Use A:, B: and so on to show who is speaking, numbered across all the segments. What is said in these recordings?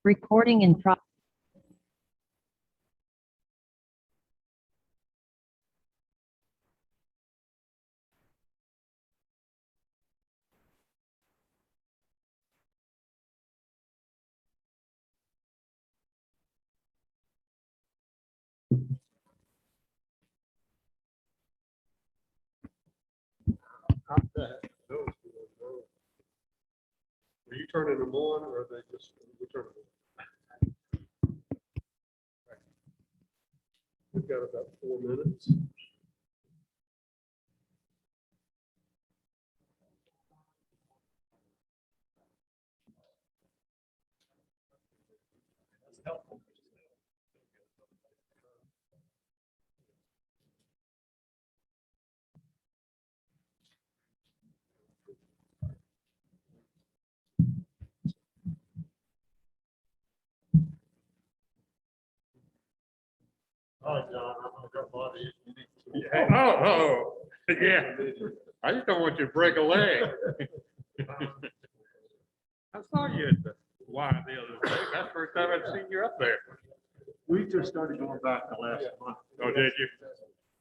A: Recording in progress.
B: Are you turning them on or are they just, we turn them on? We've got about 4 minutes.
C: Oh, John, I'm gonna go body.
B: Oh, yeah. I just don't want you to break a leg. I saw you at the Y the other day. That's the first time I've seen you up there.
C: We just started going back the last month.
B: Oh, did you?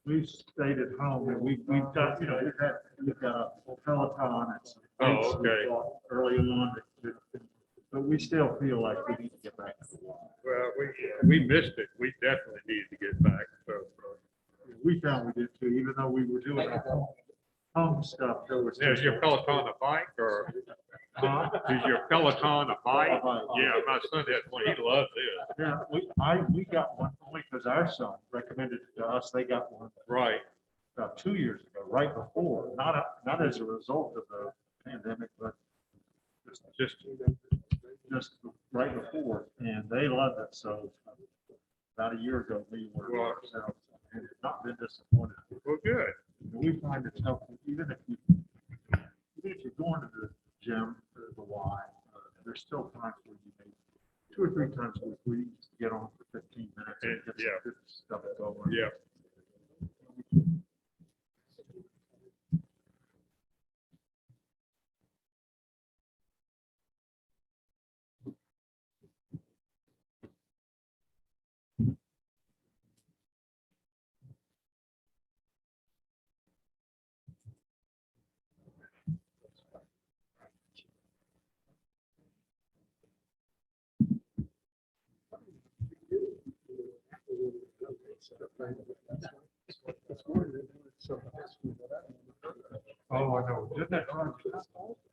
C: We stayed at home and we've got, we've got a Peloton and some
B: Oh,
C: weights we
B: okay.
C: bought early on. But we still feel like we need to get back.
B: Well, we missed it. We definitely need to get back. So,
C: We found we did too, even though we were doing our home stuff, there was.
B: is your Peloton a bike or is your Peloton a bike?
C: A bike.
B: Yeah, my son has one. He loves it.
C: Yeah, we got one only because our son recommended it to us. They got one
B: Right.
C: about 2 years ago, right before, not as a result of the pandemic, but just right before, and they loved it. So about a year ago, we were
B: Wow.
C: ourselves and have not been disappointed.
B: Well, good.
C: We find it's helpful, even if you're going to the gym or the Y, there's still times where you may 2 or 3 times a week where you just get on for 15 minutes and get some
B: Yeah.
C: good stuff going.
B: Yeah.
C: Oh, I know. Didn't that run?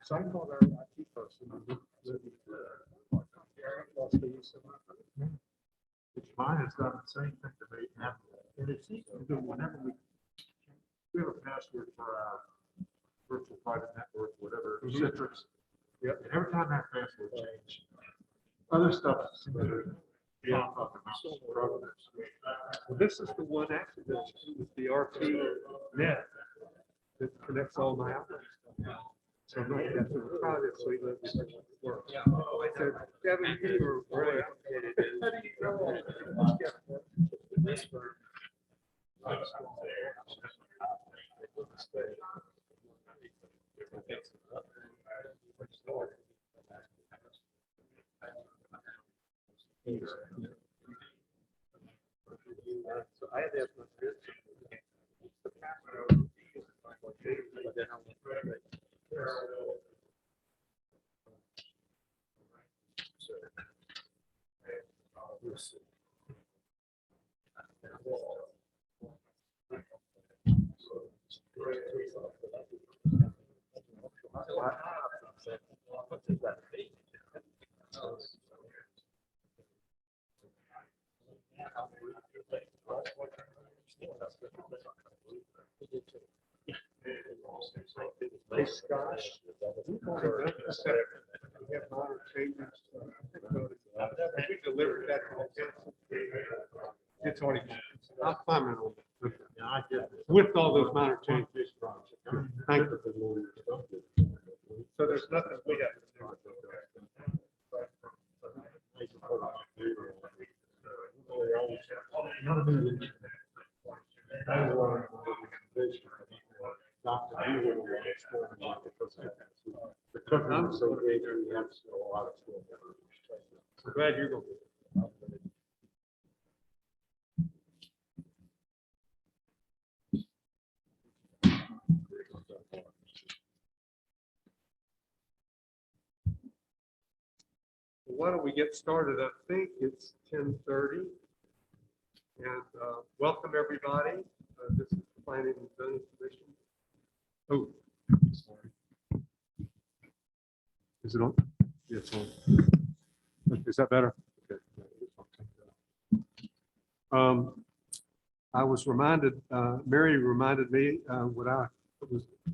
B: Some called our IT person.
C: Mine has done the same thing to me. And it seems to do whenever we have a password for our virtual private network, whatever,
B: Mhm.
C: Citrix.
B: Yep.
C: And every time that password changes, other stuff seems to pop up about programs.
B: Well, this is the one actually that's with the RP net that connects all my outlets. So I'm not have to try this so you know this works. So Kevin, you were great. How do you know? So I had to have my Hey, Scott, we've already done this. We have minor changes. We delivered that. It's already, I'll comment on it.
C: Yeah, I did.
B: With all those minor changes. Thank you. So there's nothing we have to do.
C: The cooking was so big, we had to do a lot of school.
B: Glad you're going. Why don't we get started? I think it's 10:30. And welcome, everybody. This is the Planning and Zoning Commission. Oh, sorry. Is it on? Yeah, it's on. Is that better? Okay. I was reminded, Mary reminded me what I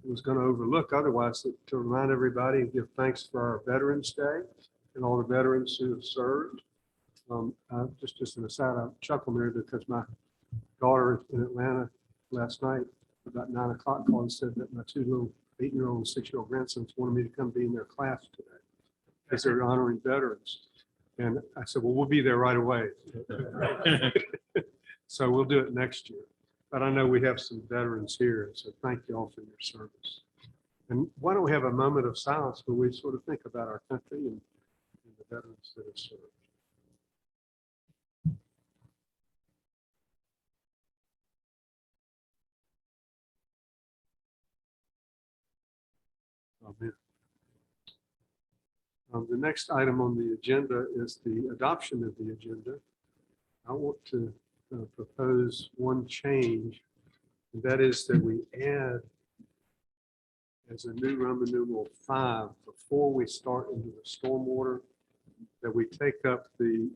B: was going to overlook otherwise, to remind everybody and give thanks for our Veterans Day and all the veterans who have served. Just an aside, I chuckle there because my daughter in Atlanta last night, about 9 o'clock, called and said that my 2 little 8-year-old and 6-year-old grandsons wanted me to come be in their class today because they're honoring veterans. And I said, well, we'll be there right away. So we'll do it next year. But I know we have some veterans here, so thank you all for your service. And why don't we have a moment of silence where we sort of think about our country and the veterans that have served. Amen. The next item on the agenda is the adoption of the agenda. I want to propose one change, and that is that we add as a new Roman numeral 5 before we start into the stormwater, that we take up the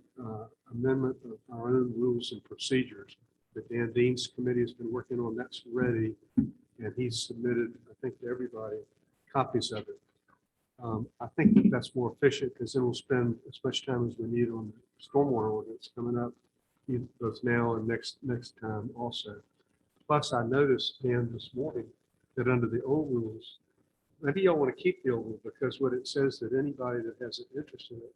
B: amendment of our own rules and procedures that Dan Dean's committee has been working on. That's ready, and he's submitted, I think, to everybody copies of it. I think that's more efficient because then we'll spend as much time as we need on the stormwater ordinance coming up, both now and next time also. Plus, I noticed, Dan, this morning that under the old rules, maybe y'all want to keep the old rule because what it says that anybody that has an interest in it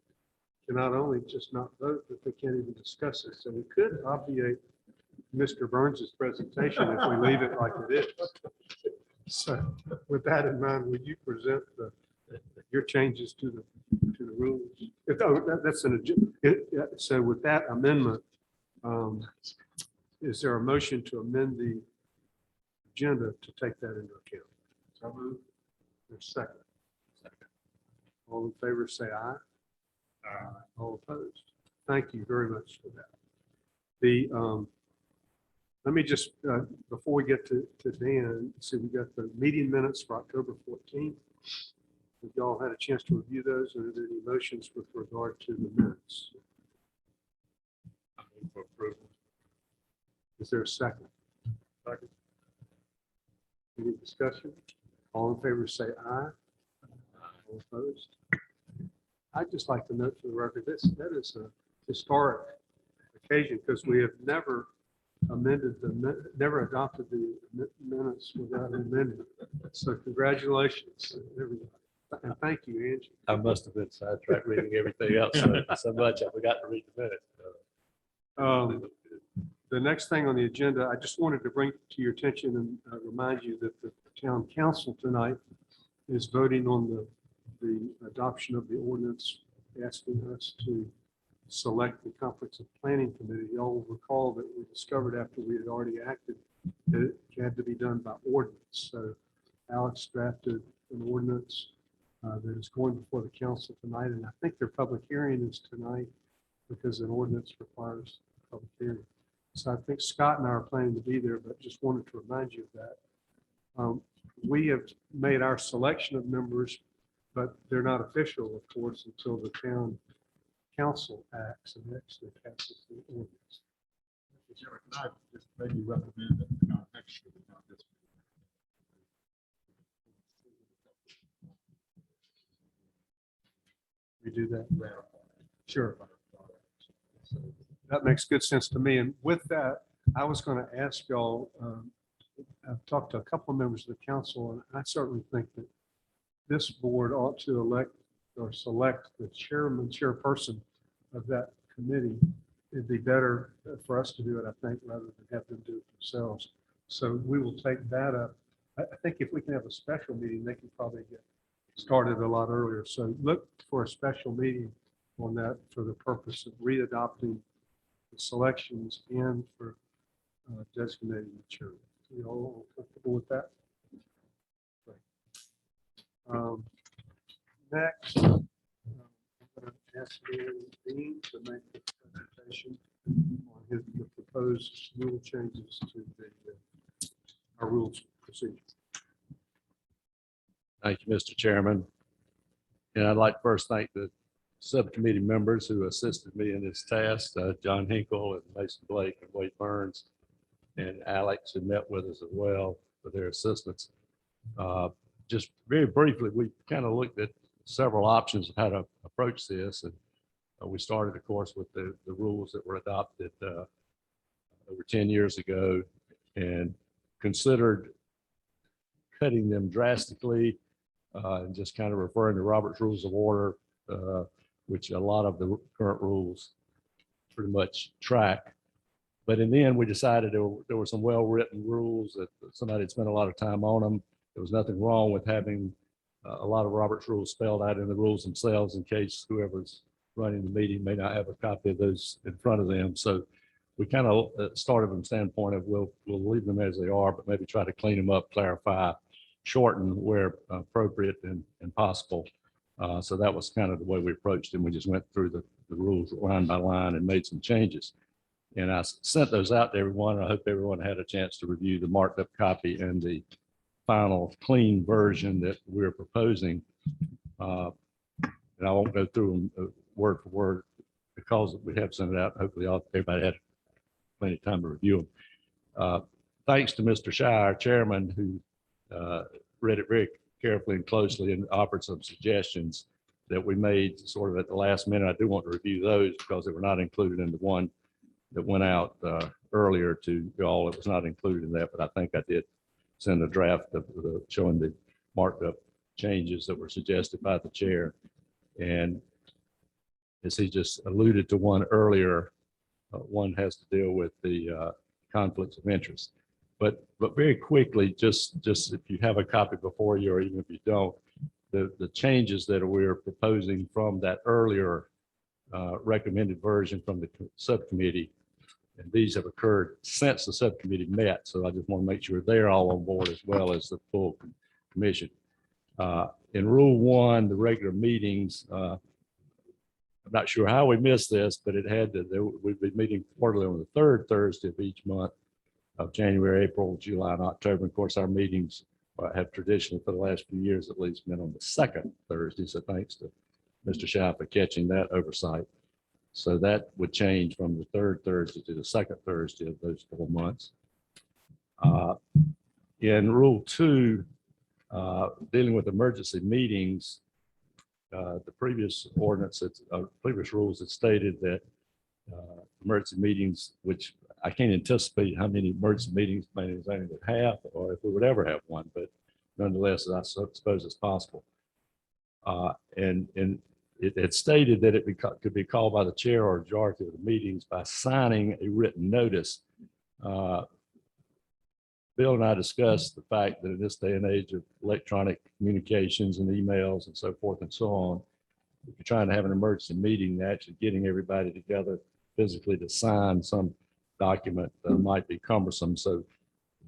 B: can not only just not vote, but they can't even discuss it. So we could obviate Mr. Burns's presentation if we leave it like it is. So with that in mind, would you present your changes to the rules? That's an agenda. So with that amendment, is there a motion to amend the agenda to take that into account? So moved. There's a second. Second. All in favor, say aye. Aye. All opposed. Thank you very much for that. The let me just before we get to Dan, see, we got the meeting minutes for October 14th. Have y'all had a chance to review those, or are there any motions with regard to the minutes? I move for approval. Is there a second? Second. Any discussion? All in favor, say aye. All opposed. I'd just like to note for the record, that is a historic occasion because we have never adopted the minutes without amending. So congratulations, everybody. And thank you, Angie.
A: I must have been sidetracked reading everything else so much I forgot to read the minutes.
B: The next thing on the agenda, I just wanted to bring to your attention and remind you that the town council tonight is voting on the adoption of the ordinance asking us to select the Comprehensive Planning Committee. Y'all will recall that we discovered after we had already acted that it had to be done by ordinance. So Alex drafted an ordinance that is going before the council tonight, and I think their public hearing is tonight because an ordinance requires a public hearing. So I think Scott and I are planning to be there, but just wanted to remind you of that. We have made our selection of members, but they're not official, of course, until the town council acts and actually passes the ordinance.
C: Can I just maybe recommend that not next year, not this year?
B: We do that? Sure. That makes good sense to me. And with that, I was going to ask y'all, I've talked to a couple of members of the council, and I certainly think that this board ought to elect or select the chairperson of that committee. It'd be better for us to do it, I think, rather than have them do it themselves. So we will take that up. I think if we can have a special meeting, they can probably get started a lot earlier. So look for a special meeting on that for the purpose of readopting the selections and for designating the chair. You all comfortable with that? Next, I'm going to ask Dan Dean to make the presentation on the proposed rule changes to our rules of procedure.
A: Thank you, Mr. Chairman. And I'd like to first thank the subcommittee members who assisted me in this task, John Hinkle and Mason Blake and Wade Burns, and Alex, who met with us as well for their assistance. Just very briefly, we kind of looked at several options of how to approach this. And we started, of course, with the rules that were adopted over 10 years ago and considered cutting them drastically and just kind of referring to Robert's Rules of Order, which a lot of the current rules pretty much track. But in the end, we decided there were some well-written rules that somebody had spent a lot of time on them. There was nothing wrong with having a lot of Robert's rules spelled out in the rules themselves in case whoever's running the meeting may not have a copy of those in front of them. So we kind of started from the standpoint of we'll leave them as they are, but maybe try to clean them up, clarify, shorten where appropriate and possible. So that was kind of the way we approached it. We just went through the rules line by line and made some changes. And I sent those out to everyone. I hope everyone had a chance to review the marked up copy and the final clean version that we're proposing. And I won't go through them word for word because we have sent it out. Hopefully everybody had plenty of time to review them. Thanks to Mr. Shire, our chairman, who read it very carefully and closely and offered some suggestions that we made sort of at the last minute. I do want to review those because they were not included in the one that went out earlier to y'all. It was not included in that, but I think I did send a draft of showing the marked up changes that were suggested by the chair. And as he just alluded to one earlier, one has to deal with the conflicts of interest. But very quickly, just if you have a copy before you, or even if you don't, the changes that we're proposing from that earlier recommended version from the subcommittee, and these have occurred since the subcommittee met. So I just want to make sure they're all on board as well as the full commission. In Rule 1, the regular meetings, I'm not sure how we missed this, but it had to, we'd be meeting quarterly on the third Thursday of each month of January, April, July, and October. Of course, our meetings have traditionally, for the last few years at least, been on the second Thursday. So thanks to Mr. Shire for catching that oversight. So that would change from the third Thursday to the second Thursday of those 4 months. In Rule 2, dealing with emergency meetings, the previous ordinance, previous rules had stated that emergency meetings, which I can't anticipate how many emergency meetings planning and zoning would have, or if we would ever have one, but nonetheless, I suppose it's possible. And it had stated that it could be called by the chair or majority of the meetings by signing a written notice. Bill and I discussed the fact that in this day and age of electronic communications and emails and so forth and so on, if you're trying to have an emergency meeting, actually getting everybody together physically to sign some document might be cumbersome. So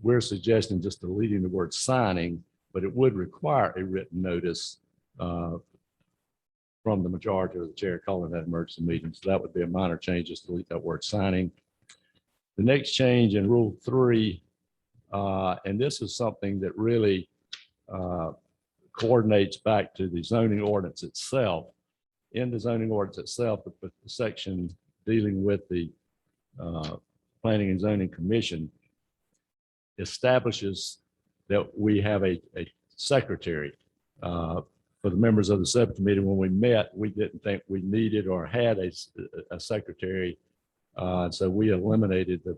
A: we're suggesting just deleting the word signing, but it would require a written notice from the majority of the chair calling that emergency meeting. So that would be a minor change, just delete that word signing. The next change in Rule 3, and this is something that really coordinates back to the zoning ordinance itself. In the zoning ordinance itself, the section dealing with the Planning and Zoning Commission establishes that we have a secretary. For the members of the subcommittee, when we met, we didn't think we needed or had a secretary. So we eliminated the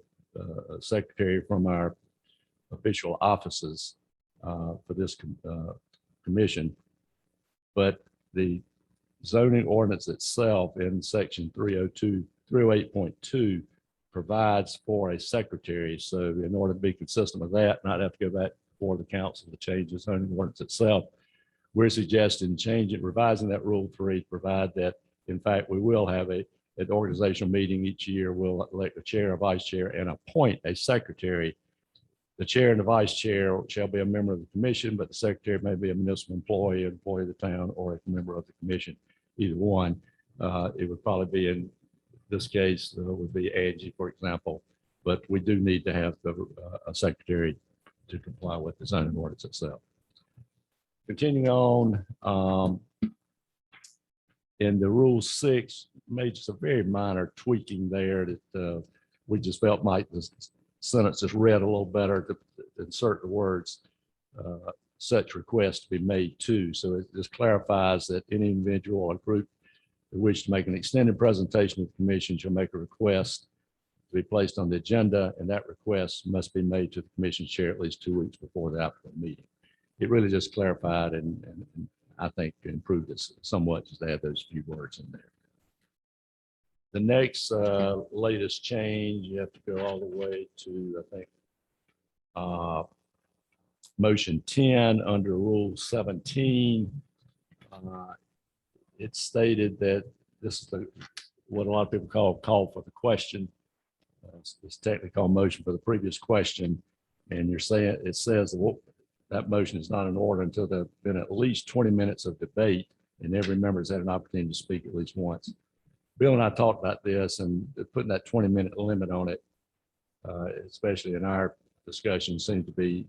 A: secretary from our official offices for this commission. But the zoning ordinance itself in section 308.2 provides for a secretary. So in order to be consistent with that, not have to go back before the council to change the zoning ordinance itself, we're suggesting revising that Rule 3 to provide that In fact, we will have an organizational meeting each year. We'll elect a chair, a vice chair, and appoint a secretary. The chair and the vice chair shall be a member of the commission, but the secretary may be a municipal employee, employee of the town, or a member of the commission, either one. It would probably be in this case, would be Angie, for example, but we do need to have a secretary to comply with the zoning ordinance itself. Continuing on, in the Rule 6, made just a very minor tweaking there that we just felt might the sentence is read a little better to insert the words such request to be made to. So it just clarifies that any individual or group who wish to make an extended presentation to the commission shall make a request to be placed on the agenda, and that request must be made to the commission chair at least 2 weeks before the applicant meeting. It really just clarified and I think improved it somewhat just to add those few words in there. The next latest change, you have to go all the way to, I think, motion 10 under Rule 17. It's stated that this is what a lot of people call for the question. It's technically called motion for the previous question. And you're saying, it says that motion is not in order until there have been at least 20 minutes of debate and every member has had an opportunity to speak at least once. Bill and I talked about this and putting that 20-minute limit on it, especially in our discussion, seemed to be,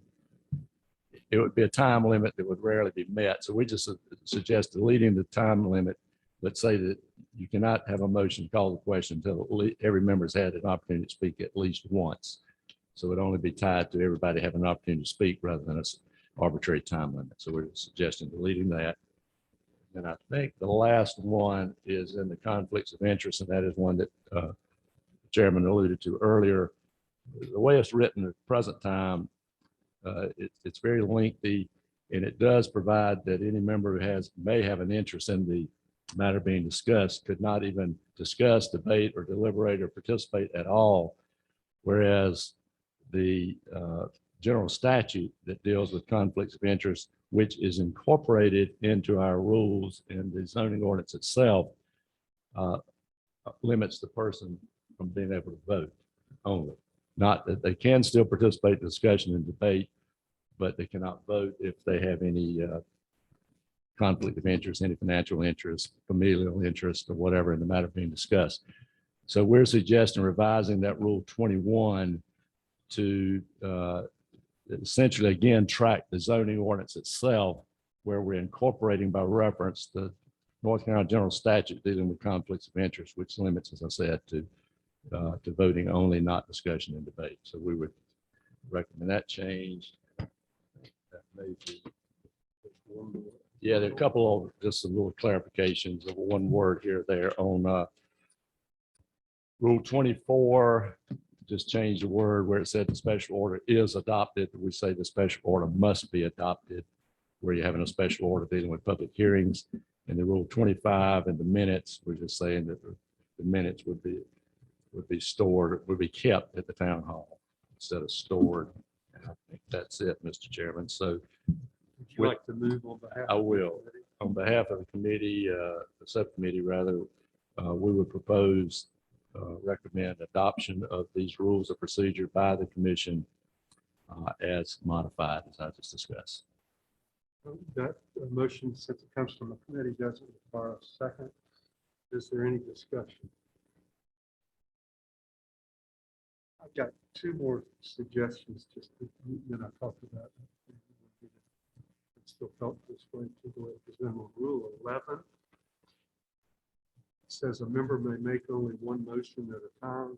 A: it would be a time limit that would rarely be met. So we just suggest deleting the time limit, but say that you cannot have a motion to call the question until every member's had an opportunity to speak at least once. So it'd only be tied to everybody having an opportunity to speak rather than an arbitrary time limit. So we're suggesting deleting that. And I think the last one is in the conflicts of interest, and that is one that the chairman alluded to earlier. The way it's written at the present time, it's very lengthy, and it does provide that any member who may have an interest in the matter being discussed could not even discuss, debate, or deliberate or participate at all. Whereas the general statute that deals with conflicts of interest, which is incorporated into our rules and the zoning ordinance itself, limits the person from being able to vote only. Not that they can still participate in discussion and debate, but they cannot vote if they have any conflict of interest, any financial interest, familial interest, or whatever in the matter being discussed. So we're suggesting revising that Rule 21 to essentially, again, track the zoning ordinance itself, where we're incorporating by reference the North Carolina General Statute dealing with conflicts of interest, which limits, as I said, to voting only, not discussion and debate. So we would recommend that change. That may be one more. Yeah, there are a couple of just some little clarifications of one word here or there on Rule 24. Just change the word where it said the special order is adopted. We say the special order must be adopted, where you're having a special order dealing with public hearings. And the Rule 25 and the minutes, we're just saying that the minutes would be stored, would be kept at the town hall instead of stored. And I think that's it, Mr. Chairman. So
B: would you like to move on behalf?
A: I will. On behalf of the committee, the subcommittee rather, we would propose recommend adoption of these rules of procedure by the commission as modified, as I just discussed.
B: That motion, since it comes from the committee, doesn't require a second. Is there any discussion? I've got two more suggestions just that I talked about. It still felt this way to the way it was in Rule 11. It says a member may make only one motion at a time.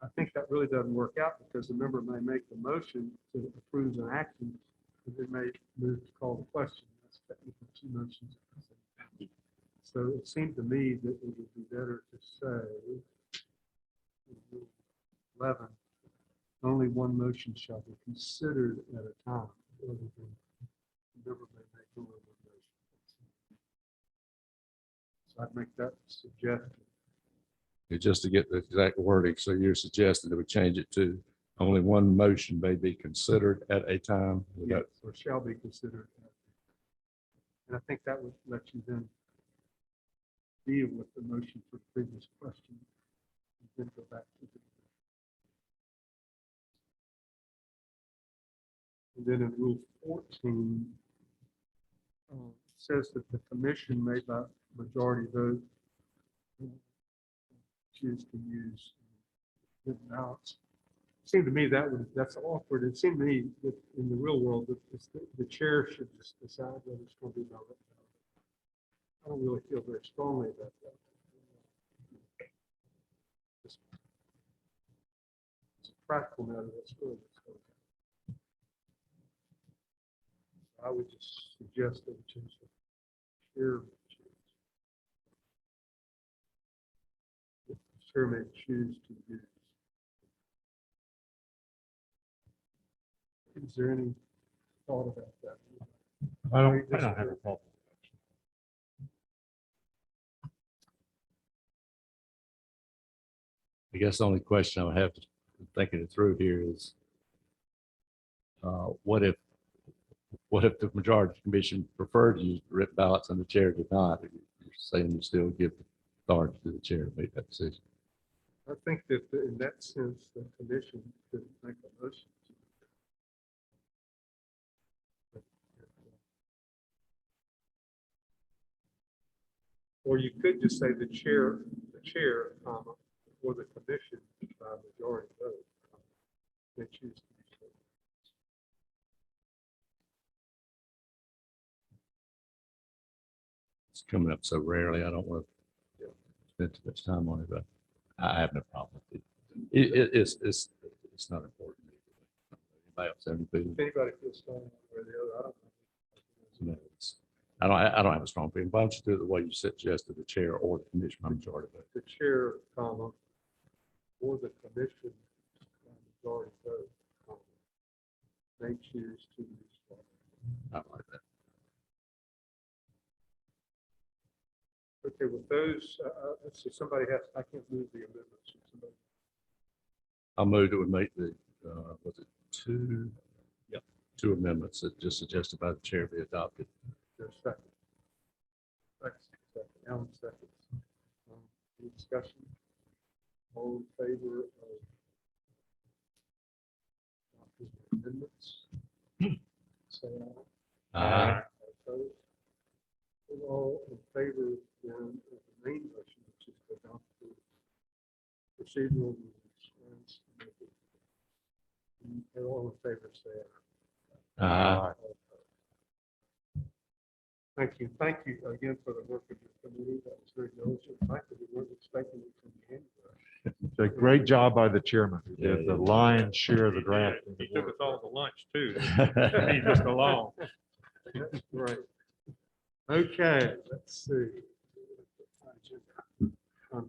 B: I think that really doesn't work out because the member may make the motion to approve an action, and they may move to call the question. That's technically two motions. So it seemed to me that it would be better to say, in Rule 11, only one motion shall be considered at a time, rather than the member may make only one motion. So I'd make that suggestion.
A: Just to get the exact wording, so you're suggesting that we change it to only one motion may be considered at a time?
B: Yes, or shall be considered. And I think that would let you then deal with the motion for the previous question. And then go back to the. And then in Rule 14, says that the commission may by majority vote choose to use written ballots. It seemed to me that's awkward. It seemed to me that in the real world, that the chair should just decide whether it's going to be by written ballot. I don't really feel very strongly about that. It's a practical matter. That's good. I would just suggest that we change the chair. The chair may choose to use. Is there any thought about that?
C: I don't have a problem.
A: I guess the only question I would have, thinking it through here, is what if the majority of the commission preferred to use written ballots and the chair did not? You're saying you still give authority to the chair to make that decision.
B: I think that in that sense, the commission could make a motion. Or you could just say the chair, comma, or the commission by majority vote. They choose to do so.
A: It's coming up so rarely, I don't want to spend too much time on it, but I have no problem with it. It's not important. Anybody else have any feeling?
B: If anybody feels strong one way or the other, I don't know.
A: No, I don't have a strong feeling. Why don't you do it the way you suggested, the chair or the commission by majority vote?
B: The chair, comma, or the commission by majority vote, comma, they choose to use.
A: I like that.
B: Okay, with those, let's see, somebody has, I can't move the amendments. Somebody-
A: I'll move that we make the, was it two? Yep. Two amendments that just suggested by the chair be adopted.
B: There's a second. Second, Alan seconds. Any discussion? All in favor of adopting the amendments? Say aye. Opposed? And all in favor then of the main motion, which is to adopt the procedural rules. And all in favor, say aye. Thank you. Thank you again for the work of your committee. That was very diligent. Frankly, we weren't expecting it from the end.
C: It's a great job by the chairman, who did the lion's share of the draft.
B: He took us all to lunch too. He just along. Right. Okay, let's see.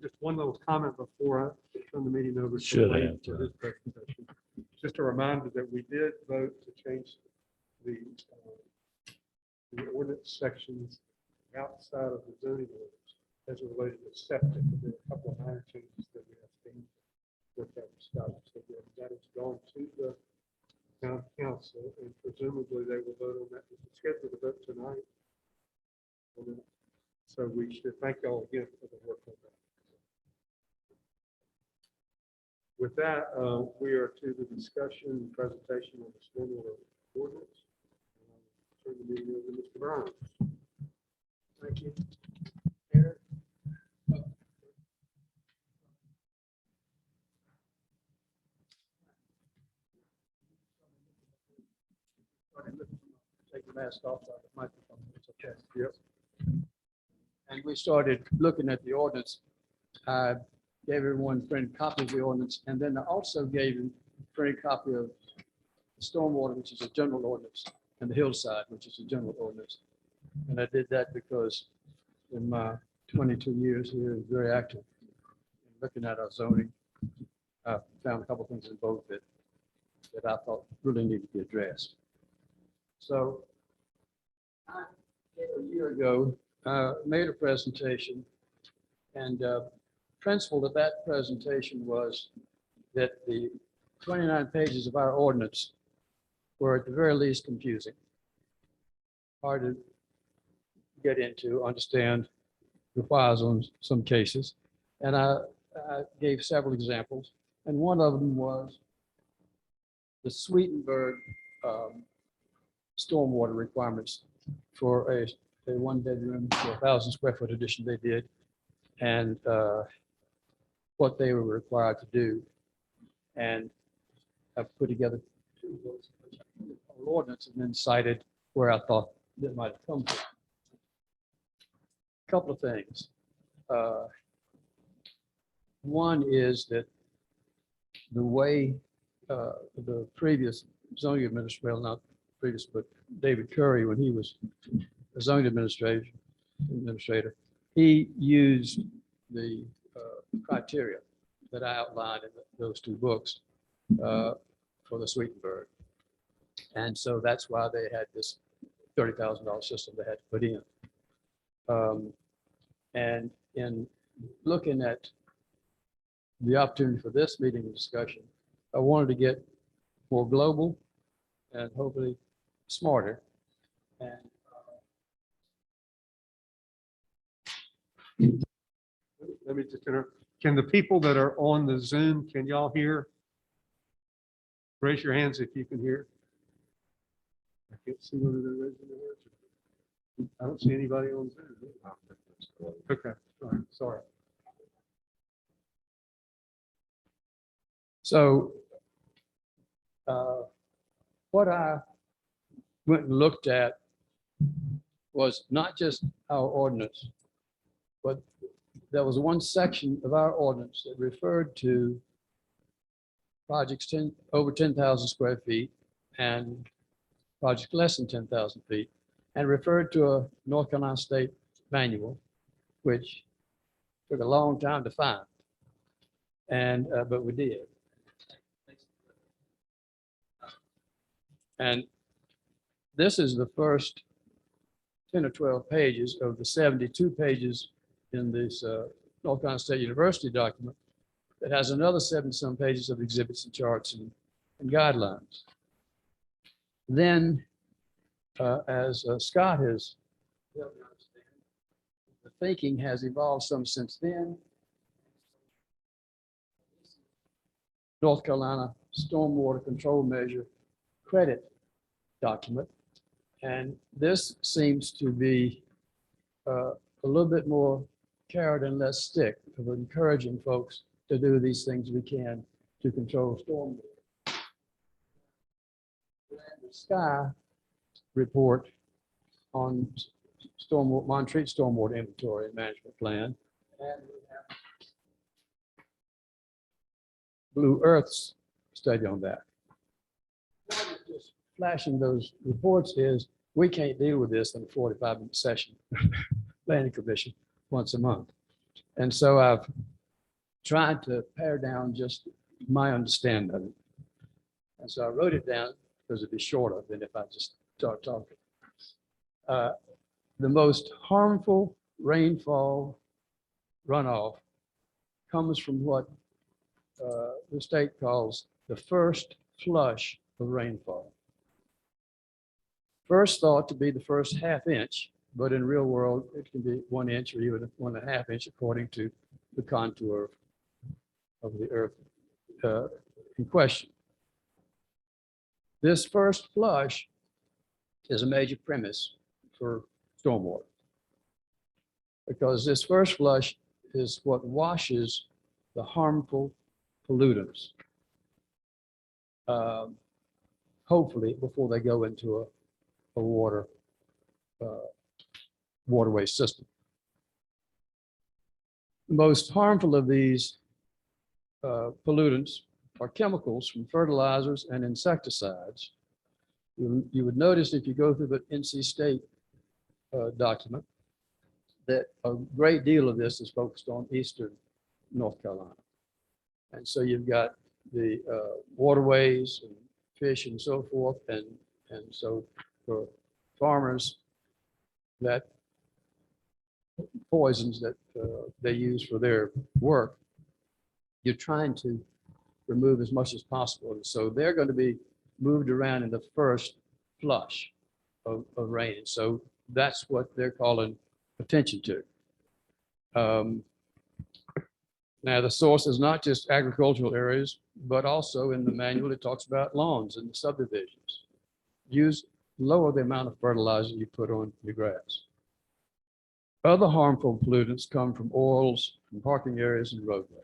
B: Just one little comment before I turn the meeting over. to
A: Should
B: Wade
A: have,
B: for his presentation. Just a reminder that we did vote to change the ordinance sections outside of the zoning ordinance as it related to septic. There were a couple of minor changes that we have seen with that stuff. So that has gone to the town council, and presumably they will vote on that. It's scheduled to vote tonight. So we should thank y'all again for the work on that. With that, we are to the discussion and presentation of the stormwater ordinance. Turn the meeting over to Mr. Burns. Thank you. Eric?
D: Take the mask off of the microphone. It's okay.
B: Yep.
D: And we started looking at the ordinance. I gave everyone a printed copy of the ordinance, and then I also gave them a printed copy of the stormwater, which is a general ordinance, and the hillside, which is a general ordinance. And I did that because in my 22 years here, I was very active in looking at our zoning. I found a couple of things in both that I thought really needed to be addressed. So a year ago, made a presentation, and principle of that presentation was that the 29 pages of our ordinance were at the very least confusing, hard to get into, understand, requires on some cases. And I gave several examples, and one of them was the Sweetenburg stormwater requirements for a one-bedroom, 1,000 square foot addition they did, and what they were required to do. And I've put together two of those ordinance and then cited where I thought that might have come from. Couple of things. One is that the way the previous zoning administrator, well, not previous, but David Curry, when he was a zoning administrator, he used the criteria that I outlined in those two books for the Sweetenburg. And so that's why they had this $30,000 system they had to put in. And in looking at the opportunity for this meeting and discussion, I wanted to get more global and hopefully smarter. And
B: Let me just interrupt. Can the people that are on the Zoom, can y'all hear? Raise your hands if you can hear. I can't see whether they're raising their hands. I don't see anybody on Zoom. Okay, all right, sorry.
D: so what I went and looked at was not just our ordinance, but there was one section of our ordinance that referred to projects over 10,000 square feet and projects less than 10,000 feet, and referred to a North Carolina State manual, which took a long time to find, and but we did. And this is the first 10 or 12 pages of the 72 pages in this North Carolina State University document that has another 70-some pages of exhibits and charts and guidelines. Then, as Scott has, the thinking has evolved some since then. North Carolina Stormwater Control Measure credit document. And this seems to be a little bit more carrot and less stick of encouraging folks to do these things we can to control stormwater. The Sky report on stormwater, Montreat stormwater inventory and management plan. And we have Blue Earth's study on that. Just flashing those reports is we can't deal with this in a 45-minute session, planning commission once a month. And so I've tried to pare down just my understanding of it. And so I wrote it down because it'd be shorter than if I just start talking. The most harmful rainfall runoff comes from what the state calls the first flush of rainfall. First thought to be the first half inch, but in real world, it can be 1 inch or even 1.5 inch according to the contour of the earth in question. This first flush is a major premise for stormwater, because this first flush is what washes the harmful pollutants, hopefully before they go into a waterway system. The most harmful of these pollutants are chemicals from fertilizers and insecticides. You would notice if you go through the NC State document that a great deal of this is focused on eastern North Carolina. And so you've got the waterways and fish and so forth. And so for farmers, that poisons that they use for their work, you're trying to remove as much as possible. And so they're going to be moved around in the first flush of rain. So that's what they're calling attention to. Um, Now, the source is not just agricultural areas, but also in the manual, it talks about lawns and subdivisions. Lower the amount of fertilizer you put on your grass. Other harmful pollutants come from oils, from parking areas and roadways.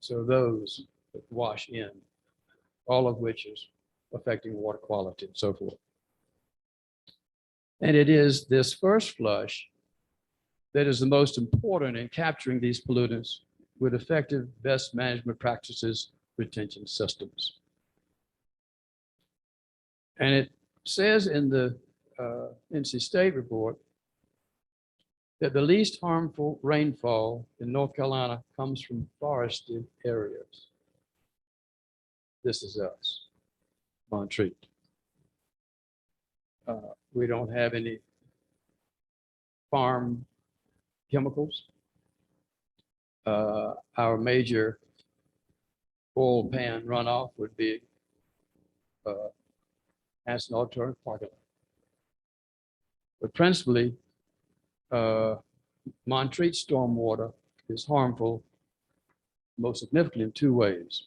D: So those that wash in, all of which is affecting water quality and so forth. And it is this first flush that is the most important in capturing these pollutants with effective best management practices retention systems. And it says in the NC State report that the least harmful rainfall in North Carolina comes from forested areas. This is us, Montreat. We don't have any farm chemicals. Our major oil pan runoff would be Anson Auditorium parking lot. But principally, Montreat stormwater is harmful most significantly in two ways.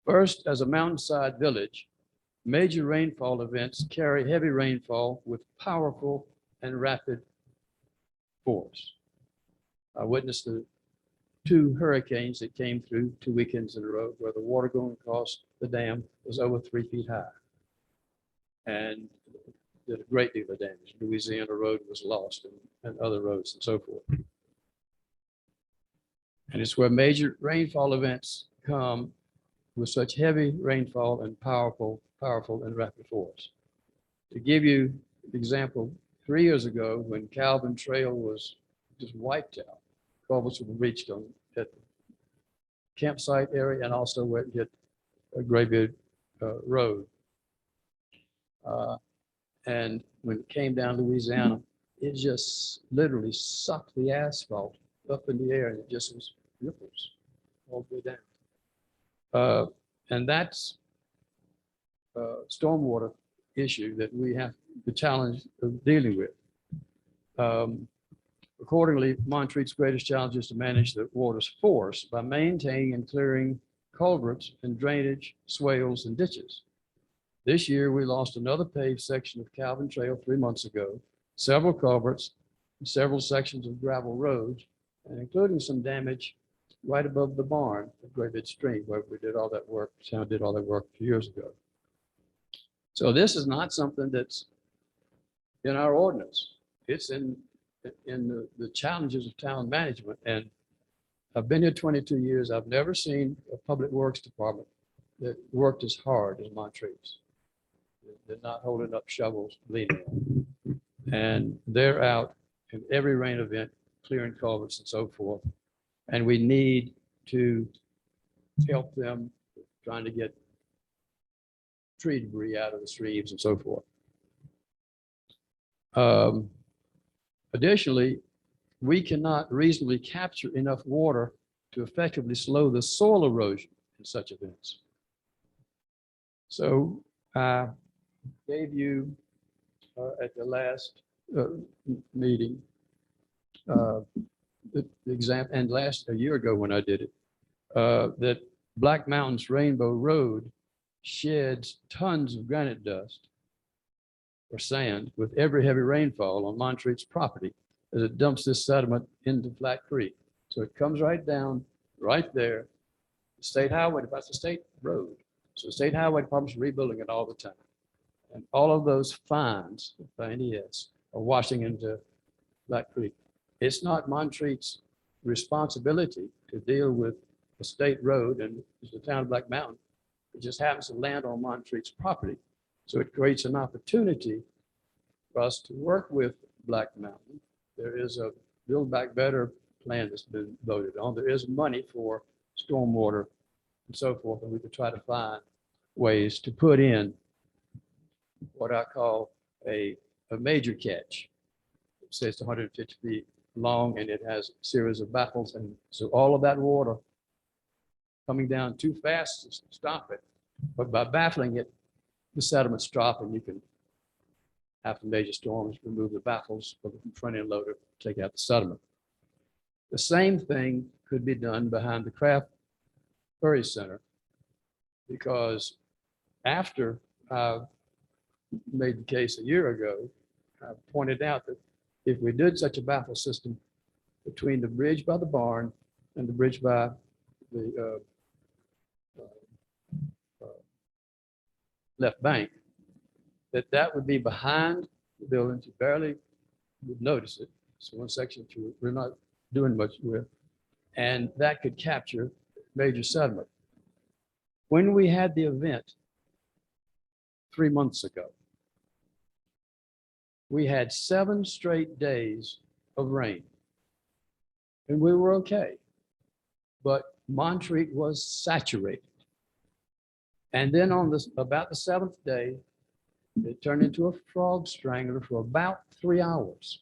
D: First, as a mountainside village, major rainfall events carry heavy rainfall with powerful and rapid force. I witnessed the two hurricanes that came through 2 weekends in a row where the water going across the dam was over 3 feet high and did a great deal of damage. Louisiana Road was lost and other roads and so forth. And it's where major rainfall events come with such heavy rainfall and powerful and rapid force. To give you an example, 3 years ago when Calvin Trail was just wiped out, culverts were reached on at the campsite area and also where it hit a Graybeard Road. And when it came down Louisiana, it just literally sucked the asphalt up in the air and it just was ripples all the way down. And that's a stormwater issue that we have the challenge of dealing with. Accordingly, Montreat's greatest challenge is to manage the water's force by maintaining and clearing culverts and drainage, swales, and ditches. This year, we lost another paved section of Calvin Trail 3 months ago, several culverts, and several sections of gravel roads, and including some damage right above the barn at Graybeard Stream, where we did all that work, Town did all that work a few years ago. So this is not something that's in our ordinance. It's in the challenges of town management. And I've been here 22 years. I've never seen a public works department that worked as hard as Montreat's. They're not holding up shovels, leaning on. And they're out in every rain event, clearing culverts and so forth. And we need to help them trying to get tree debris out of the streams and so forth. Additionally, we cannot reasonably capture enough water to effectively slow the soil erosion in such events. So I gave you at the last meeting the example, and a year ago when I did it, that Black Mountain's Rainbow Road sheds tons of granite dust or sand with every heavy rainfall on Montreat's property as it dumps this sediment into Flat Creek. So it comes right down right there. The state highway, that's the state road. So the state highway department's rebuilding it all the time. And all of those fines, FINES, are washing into Flat Creek. It's not Montreat's responsibility to deal with a state road and the town of Black Mountain. It just happens to land on Montreat's property. So it creates an opportunity for us to work with Black Mountain. There is a Build Back Better plan that's been voted on. There is money for stormwater and so forth, and we could try to find ways to put in what I call a major catch. It says 150 feet long and it has a series of baffles. And so all of that water coming down too fast to stop it, but by baffling it, the sediments drop and you can after major storms, remove the baffles of the front end loader, take out the sediment. The same thing could be done behind the Craft Ferry Center, because after I made the case a year ago, I pointed out that if we did such a baffle system between the bridge by the barn and the bridge by the left bank, that would be behind the buildings. You barely would notice it. So one section we're not doing much with, and that could capture major sediment. When we had the event 3 months ago, we had 7 straight days of rain, and we were okay. But Montreat was saturated. And then on about the 7th day, it turned into a frog strangler for about 3 hours.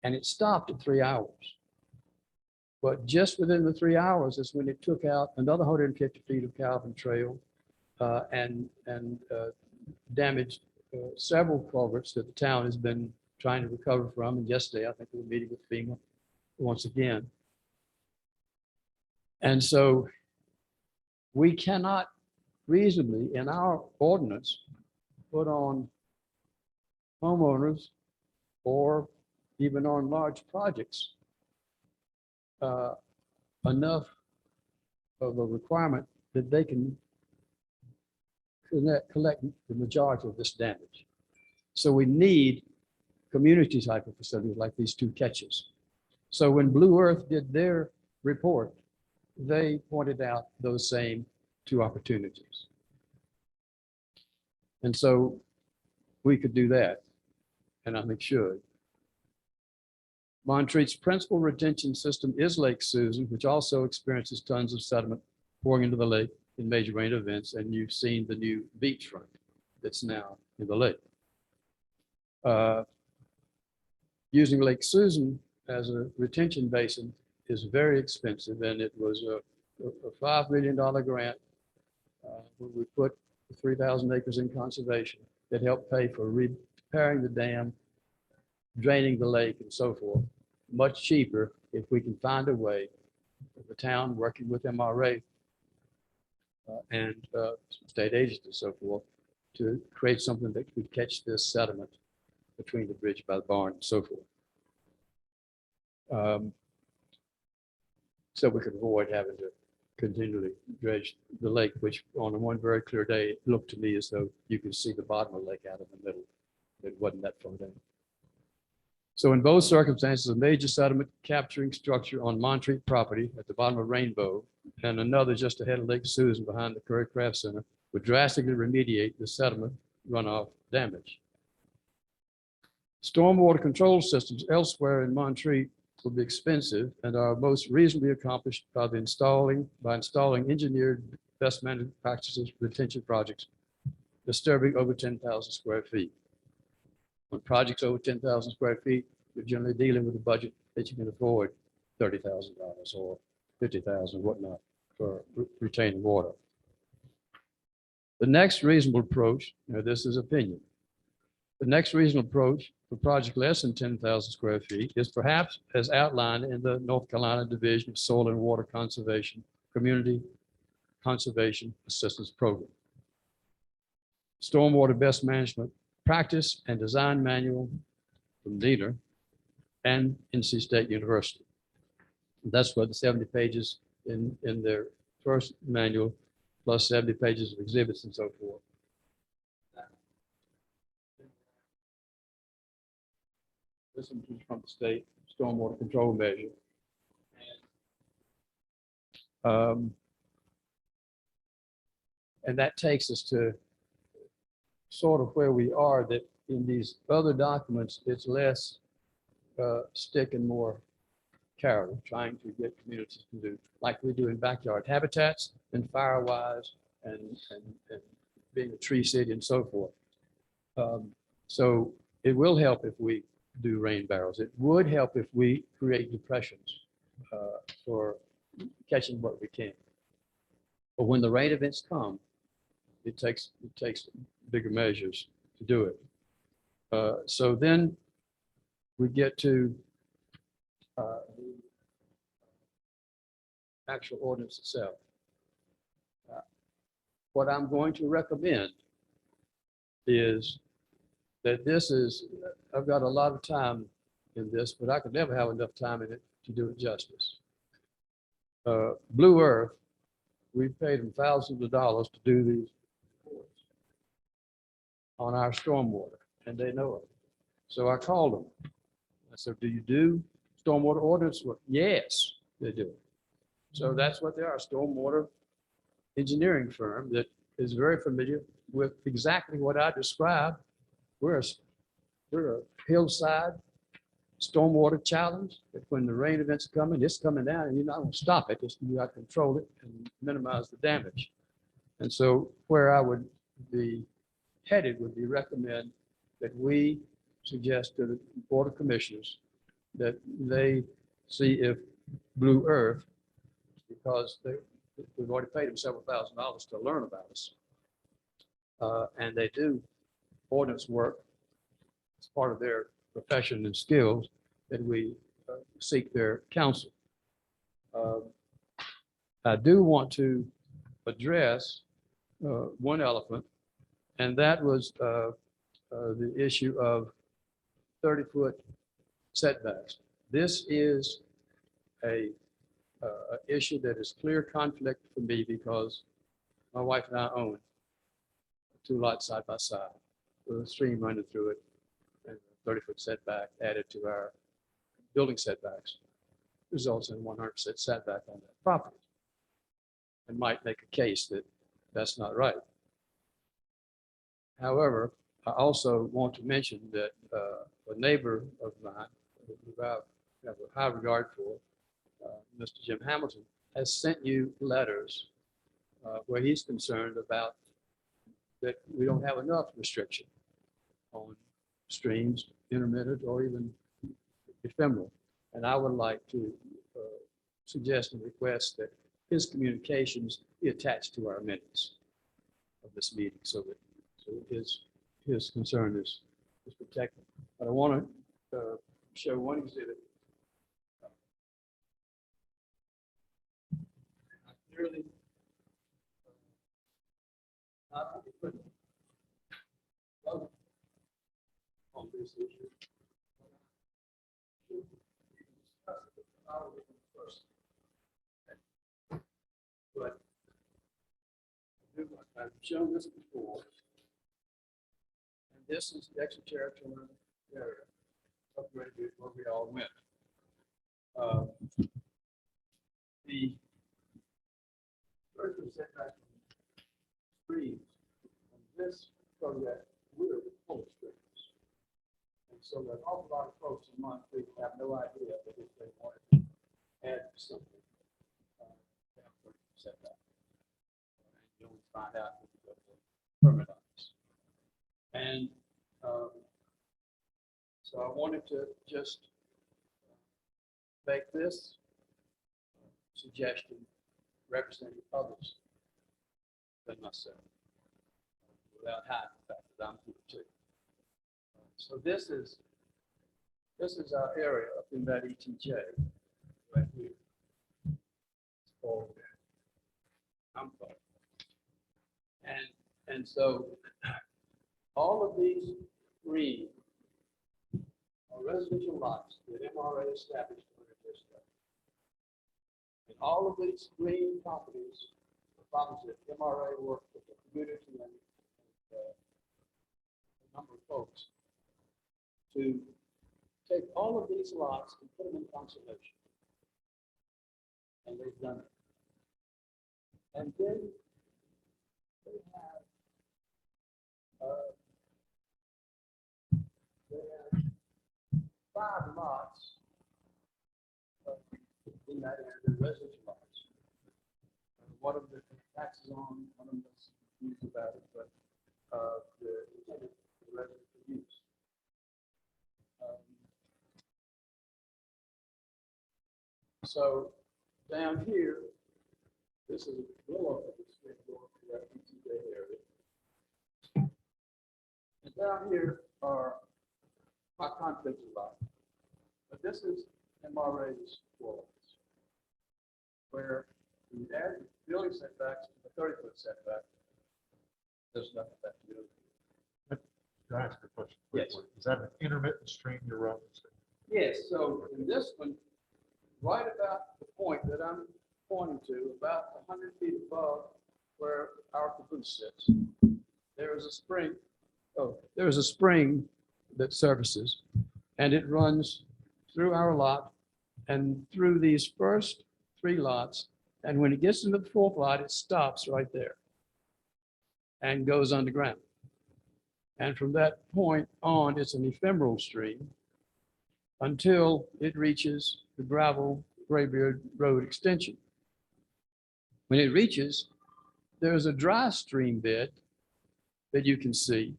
D: And it stopped at 3 hours. But just within the 3 hours is when it took out another 150 feet of Calvin Trail and damaged several culverts that the town has been trying to recover from. And yesterday, I think we were meeting with FEMA once again. And so we cannot reasonably, in our ordinance, put on homeowners or even on large projects enough of a requirement that they can collect the majority of this damage. So we need community type of facilities like these 2 catches. So when Blue Earth did their report, they pointed out those same 2 opportunities. And so we could do that, and I think should. Montreat's principal retention system is Lake Susan, which also experiences tons of sediment pouring into the lake in major rain events, and you've seen the new beachfront that's now in the lake. Using Lake Susan as a retention basin is very expensive, and it was a $5 million grant when we put 3,000 acres in conservation that helped pay for repairing the dam, draining the lake, and so forth. Much cheaper if we can find a way, the town working with MRA and state agencies and so forth, to create something that could catch this sediment between the bridge by the barn and so forth. So we could avoid having to continually dredge the lake, which on one very clear day, it looked to me as though you could see the bottom of the lake out of the middle. It wasn't that far down. So in both circumstances, a major sediment capturing structure on Montreat property at the bottom of Rainbow and another just ahead of Lake Susan behind the Curry Craft Center would drastically remediate the sediment runoff damage. Stormwater control systems elsewhere in Montreat will be expensive and are most reasonably accomplished by installing engineered best management practices retention projects disturbing over 10,000 square feet. On projects over 10,000 square feet, you're generally dealing with a budget that you can afford $30,000 or $50,000, whatnot, for retaining water. The next reasonable approach, this is opinion. The next reasonable approach for project less than 10,000 square feet is perhaps as outlined in the North Carolina Division of Soil and Water Conservation Community Conservation Assistance Program. Stormwater Best Management Practice and Design Manual from DENR and NC State University. That's what the 70 pages in their first manual, plus 70 pages of exhibits and so forth. This is from the state stormwater control measure. And that takes us to sort of where we are, that in these other documents, it's less stick and more carrot, trying to get communities to do like we do in backyard habitats and firewise and being a tree city and so forth. So it will help if we do rain barrels. It would help if we create depressions for catching what we can. But when the rain events come, it takes bigger measures to do it. So then we get to the actual ordinance itself. What I'm going to recommend is that this is, I've got a lot of time in this, but I could never have enough time in it to do it justice. Blue Earth, we've paid them thousands of dollars to do these reports on our stormwater, and they know it. So I called them. I said, do you do stormwater ordinance? Well, yes, they do. So that's what they are, a stormwater engineering firm that is very familiar with exactly what I described. We're a hillside stormwater challenge, that when the rain events are coming, it's coming down and you're not going to stop it. You got to control it and minimize the damage. And so where I would be headed would be recommend that we suggest to the Board of Commissioners that they see if Blue Earth, because we've already paid them several $1,000s to learn about us. And they do ordinance work as part of their profession and skills, that we seek their counsel. I do want to address one elephant, and that was the issue of 30-foot setbacks. This is a issue that is clear conflict for me because my wife and I own 2 lots side by side with a stream running through it, and a 30-foot setback added to our building setbacks results in 100% setback on that property. And might make a case that that's not right. However, I also want to mention that a neighbor of mine, who I have a high regard for, Mr. Jim Hamilton, has sent you letters where he's concerned about that we don't have enough restriction on streams, intermittent or even ephemeral. And I would like to suggest and request that his communications be attached to our minutes of this meeting so that his concern is protected. But I want to show one exhibit. I clearly not only put on this issue. But I've shown this before. And this is the extraterritorial area of Great Bridge where we all went. The first setback streams on this project, we're full of streams. And so an awful lot of folks in Mont Creek have no idea that if they wanted to add something, setback. You only find out when you go to the permit office. And so I wanted to just make this suggestion representing others than myself, without hiding the fact that I'm here too. So this is our area up in that ETJ right here. Over there. I'm sorry. And so all of these green are residential lots that MRA established under this stuff. And all of these green properties are properties that MRA worked with the community and a number of folks to take all of these lots and put them in conservation. And they've done it. And then they have 5 lots in that area, the residential lots. One of the taxes on, one of them is confused about it, but the residential use. So down here, this is a blow up of the street going to that ETJ area. And down here are my conflict is about. But this is MRA's law, where the average building setbacks, the 30-foot setback, there's nothing that to do.
C: Can I ask a question?
D: Yes.
C: Is that an intermittent stream you're referencing?
D: Yes, so in this one, right about the point that I'm pointing to, about 100 feet above where our caboose sits, there is a spring, there is a spring that surfaces, and it runs through our lot and through these first 3 lots. And when it gets into the 4th lot, it stops right there and goes underground. And from that point on, it's an ephemeral stream until it reaches the gravel Graybeard Road extension. When it reaches, there's a dry stream bed that you can see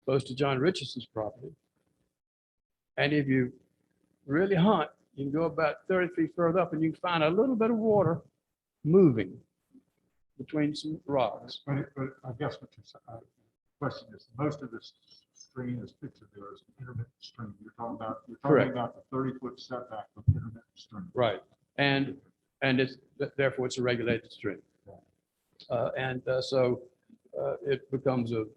D: close to John Richardson's property. And if you really hunt, you can go about 30 feet further up and you can find a little bit of water moving between some rocks.
C: But I guess what you're question is, most of this stream is pictured there as an intermittent stream. You're talking
D: Correct.
C: about the 30-foot setback of intermittent stream.
D: Right. And it's, therefore it's a regulated stream. So it becomes an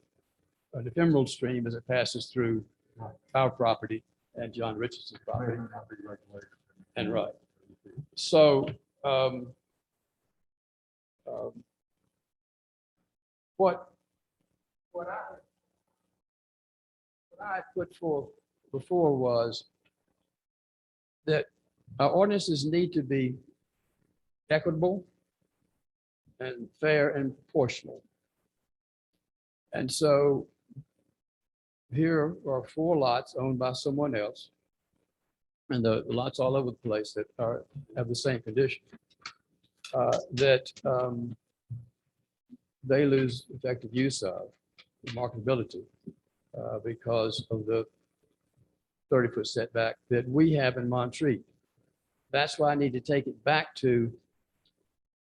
D: ephemeral stream as it passes through
C: Right.
D: our property and John Richardson's
C: May
D: property.
C: or may not be regulated.
D: And right. So what I put forth before was that our ordinances need to be equitable and fair and proportional. And so here are 4 lots owned by someone else. And the lots all over the place that have the same condition. That they lose effective use of marketability because of the 30-foot setback that we have in Montreat. That's why I need to take it back to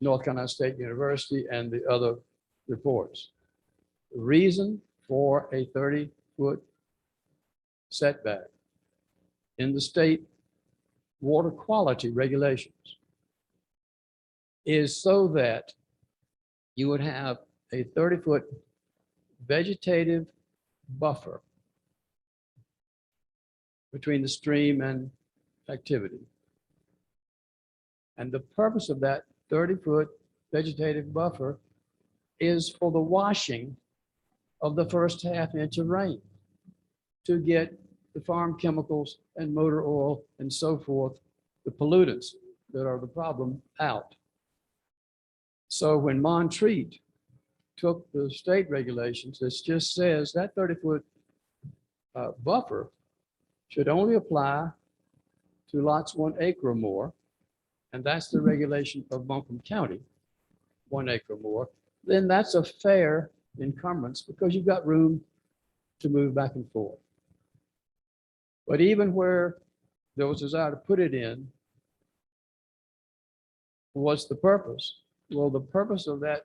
D: North Carolina State University and the other reports. The reason for a 30-foot setback in the state water quality regulations is so that you would have a 30-foot vegetative buffer between the stream and activity. And the purpose of that 30-foot vegetative buffer is for the washing of the first ½ inch of rain to get the farm chemicals and motor oil and so forth, the pollutants that are the problem out. So when Montreat took the state regulations, it just says that 30-foot buffer should only apply to lots 1 acre or more. And that's the regulation of Buncombe County, 1 acre or more. Then that's a fair encumbrance because you've got room to move back and forth. But even where there was a desire to put it in, what's the purpose? Well, the purpose of that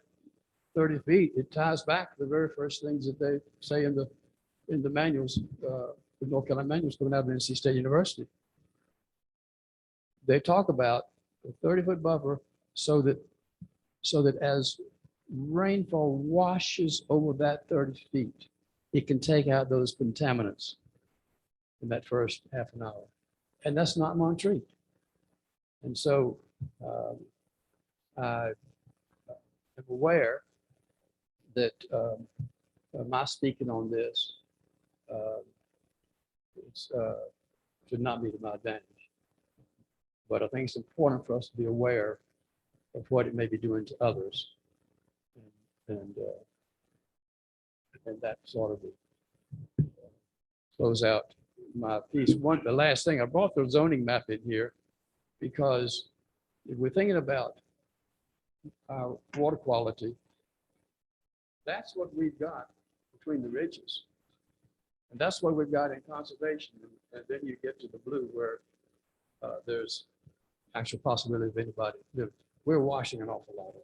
D: 30 feet, it ties back to the very first things that they say in the manuals, the North Carolina manuals coming out of NC State University. They talk about the 30-foot buffer so that as rainfall washes over that 30 feet, it can take out those contaminants in that first half an hour. And that's not Montreat. And so I am aware that my speaking on this should not be to my advantage. But I think it's important for us to be aware of what it may be doing to others. And that sort of close out my piece. The last thing, I brought the zoning map in here because if we're thinking about our water quality, that's what we've got between the ridges. And that's what we've got in conservation. And then you get to the blue where there's actual possibility of anybody. We're washing an awful lot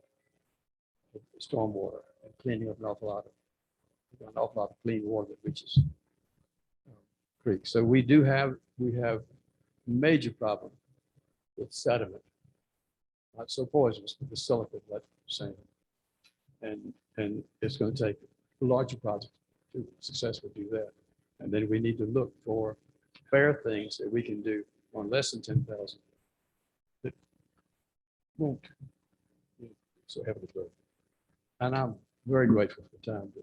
D: of stormwater and cleaning up an awful lot of clean water that reaches creek. So we have major problem with sediment. Not so poisonous, but the silica, like saying. And it's going to take a larger project to successfully do that. And then we need to look for fair things that we can do on less than 10,000. That won't be so heavily burdened. And I'm very grateful for the time to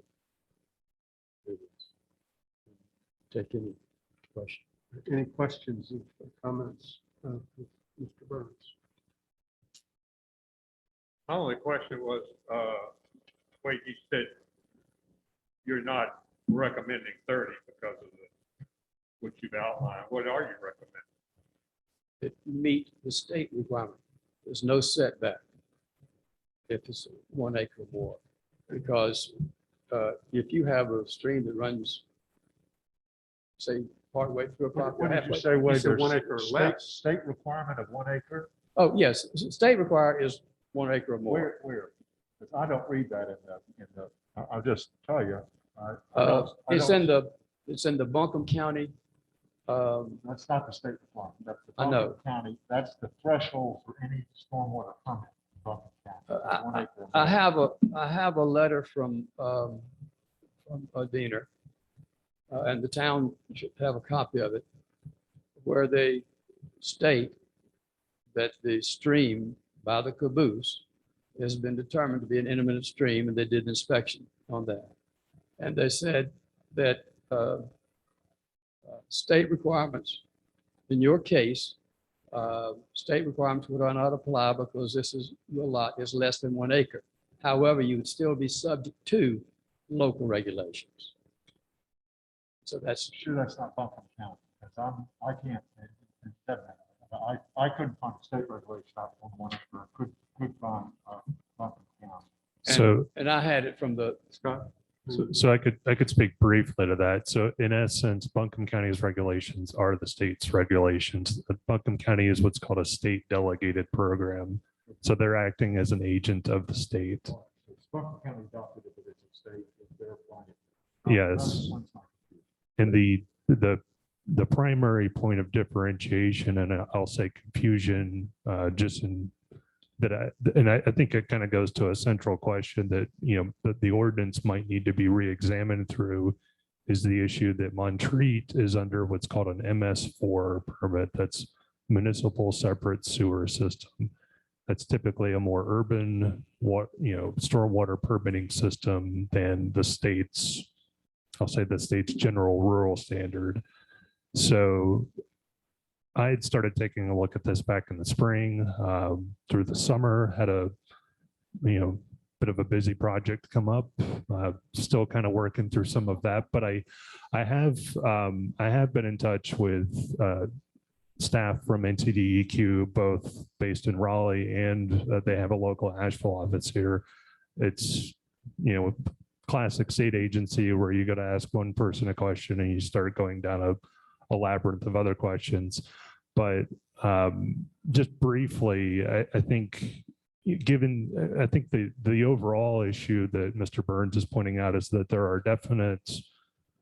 D: do this. Take any question.
B: Any questions or comments of Mr. Burns?
E: My only question was, wait, you said you're not recommending 30 because of what you've outlined. What are you recommending?
D: That meet the state requirement. There's no setback if it's 1 acre or more. Because if you have a stream that runs, say, partway through a property.
C: What did you
D: halfway-
C: say, Wade?
B: You said
C: There's
B: 1 acre or
C: state-
B: less.
C: State requirement of 1 acre?
D: Oh, yes, state require is 1 acre or more.
C: Where? 'Cause I don't read that in the, I'll just tell you. I
D: It's
C: don't-
D: in the Buncombe County.
C: That's not the state requirement. That's the
D: I know.
C: Buncombe County. That's the threshold for any stormwater permit in Buncombe County. It's 1 acre or more.
D: I have a letter from Diener, and the town should have a copy of it, where they state that the stream by the caboose has been determined to be an intermittent stream, and they did an inspection on that. And they said that state requirements, in your case, state requirements would not apply because your lot is less than 1 acre. However, you would still be subject to local regulations. So that's,
C: Sure, that's not Buncombe County, because I can't, I couldn't find a state regulation on 1 acre, could find Buncombe County.
F: So,
D: and I had it from the,
B: Scott?
F: so I could speak briefly to that. So in essence, Buncombe County's regulations are the state's regulations. Buncombe County is what's called a state delegated program. So they're acting as an agent of the state.
C: Buncombe County adopted it, but it's a state, if they're applying it.
F: Yes. And the primary point of differentiation, and I'll say confusion, just in that I think it kind of goes to a central question that, that the ordinance might need to be re-examined through, is the issue that Montreat is under what's called an MS4 permit. That's municipal separate sewer system. That's typically a more urban, stormwater permitting system than the state's, I'll say the state's general rural standard. So I had started taking a look at this back in the spring, through the summer, had a, bit of a busy project come up, still kind of working through some of that, but I have been in touch with staff from NCDEQ, both based in Raleigh, and they have a local Asheville office here. It's, classic state agency where you got to ask one person a question and you start going down a labyrinth of other questions. But just briefly, I think the overall issue that Mr. Burns is pointing out is that there are definite,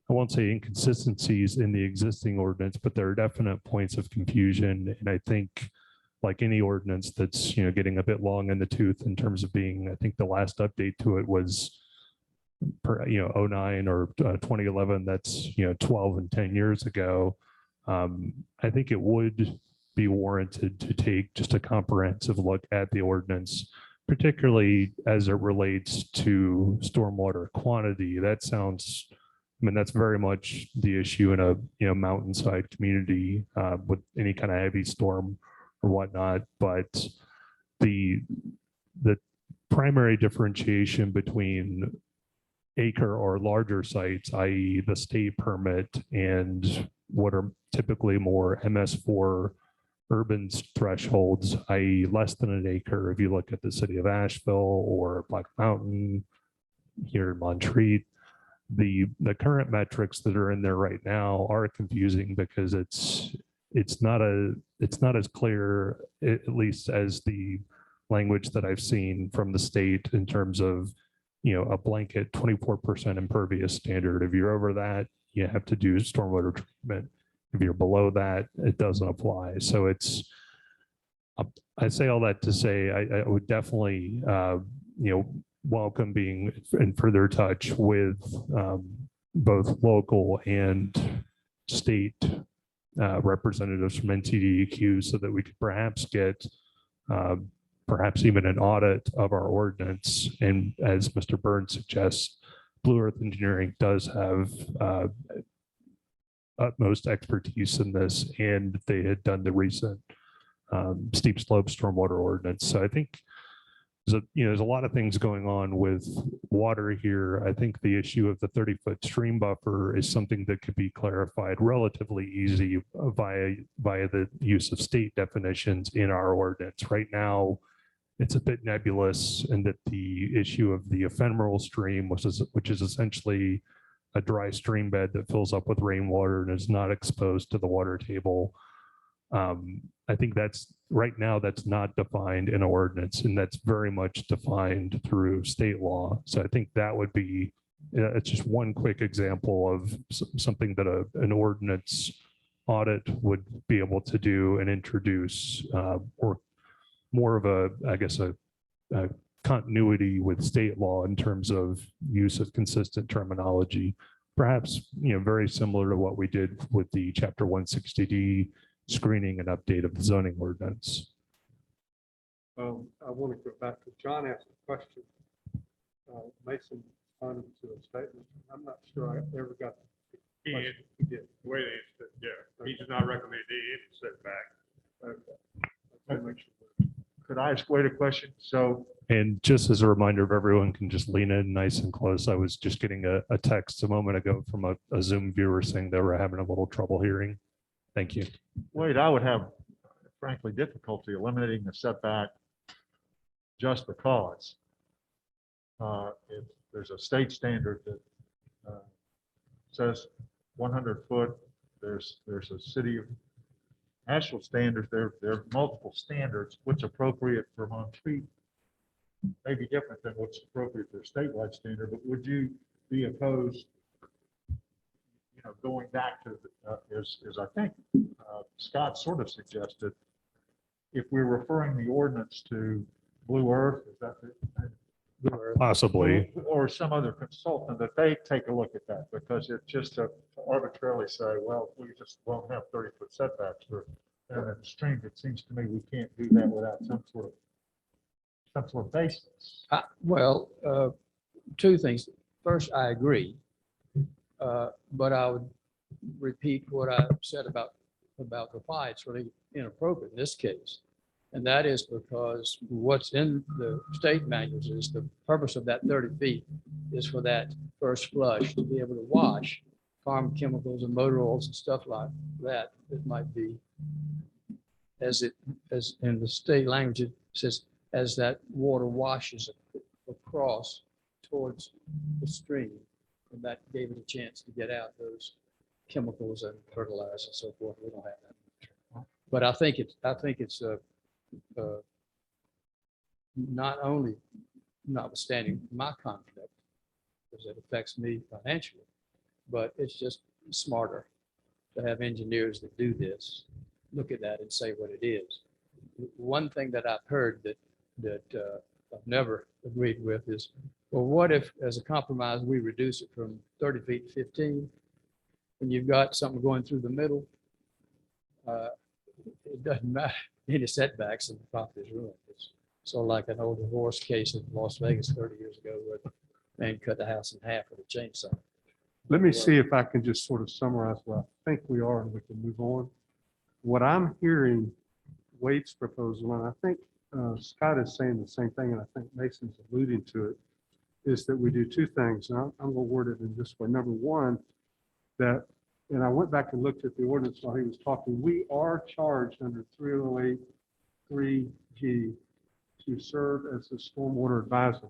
F: I won't say inconsistencies in the existing ordinance, but there are definite points of confusion. And I think, like any ordinance that's, getting a bit long in the tooth in terms of being, I think the last update to it was 09 or 2011, that's 12 and 10 years ago. I think it would be warranted to take just a comprehensive look at the ordinance, particularly as it relates to stormwater quantity. That sounds, that's very much the issue in a mountainside community with any kind of heavy storm or whatnot. But the primary differentiation between acre or larger sites, i.e. the state permit, and what are typically more MS4 urban thresholds, i.e. less than an acre. If you look at the city of Asheville or Black Mountain here in Montreat, the current metrics that are in there right now are confusing because it's not as clear, at least as the language that I've seen from the state in terms of a blanket 24% impervious standard. If you're over that, you have to do stormwater treatment. If you're below that, it doesn't apply. So it's, I say all that to say, I would definitely, welcome being in further touch with both local and state representatives from NCDEQ so that we could perhaps get perhaps even an audit of our ordinance. And as Mr. Burns suggests, Blue Earth Engineering does have utmost expertise in this, and they had done the recent steep slope stormwater ordinance. So I think there's a lot of things going on with water here. I think the issue of the 30-foot stream buffer is something that could be clarified relatively easy via the use of state definitions in our ordinance. Right now, it's a bit nebulous, and that the issue of the ephemeral stream, which is essentially a dry stream bed that fills up with rainwater and is not exposed to the water table. I think that's right now that's not defined in ordinance, and that's very much defined through state law. So I think that would be, it's just one quick example of something that an ordinance audit would be able to do and introduce, or more of a, I guess, a continuity with state law in terms of use of consistent terminology. Perhaps, very similar to what we did with the Chapter 160D screening and update of the zoning ordinance.
B: I want to go back to John asked a question. Mason responded to a statement. I'm not sure I ever got the
E: He
B: question.
E: is,
B: He did.
E: the way they said, yeah, he does not recommend any setback.
B: Okay. I'll make sure.
C: Could I ask Wade a question? So
F: And just as a reminder, if everyone can just lean in nice and close, I was just getting a text a moment ago from a Zoom viewer saying they were having a little trouble hearing. Thank you.
C: Wade, I would have frankly difficulty eliminating the setback just because if there's a state standard that says 100 foot, there's a city of national standards, there are multiple standards. What's appropriate for Montreat may be different than what's appropriate for a statewide standard, but would you be opposed, going back to, as I think Scott sort of suggested, if we're referring the ordinance to Blue Earth, is that
F: Possibly.
C: or some other consultant, that they take a look at that, because it's just to arbitrarily say, well, we just won't have 30-foot setbacks for a stream. It seems to me we can't do that without some sort of basis.
D: Well, two things. First, I agree. But I would repeat what I said about why it's really inappropriate in this case. And that is because what's in the state manuals is the purpose of that 30 feet is for that first flush to be able to wash farm chemicals and motor oils and stuff like that. It might be as in the state language, it says as that water washes across towards the stream. And that gave it a chance to get out those chemicals and fertilizers and so forth. We don't have that. But I think it's not only notwithstanding my conflict, because it affects me financially, but it's just smarter to have engineers that do this, look at that and say what it is. One thing that I've heard that I've never agreed with is, well, what if as a compromise, we reduce it from 30 feet to 15, and you've got something going through the middle? It doesn't matter. Any setbacks and the property is ruined. It's sort of like an old divorce case in Las Vegas 30 years ago where the man cut the house in half with a chainsaw.
B: Let me see if I can just sort of summarize what I think we are, and we can move on. What I'm hearing Wade's proposal, and I think Scott is saying the same thing, and I think Mason's alluding to it, is that we do two things. And I'm going to word it in this way. Number one, that, and I went back and looked at the ordinance while he was talking, we are charged under 308 3G to serve as the Stormwater Advisory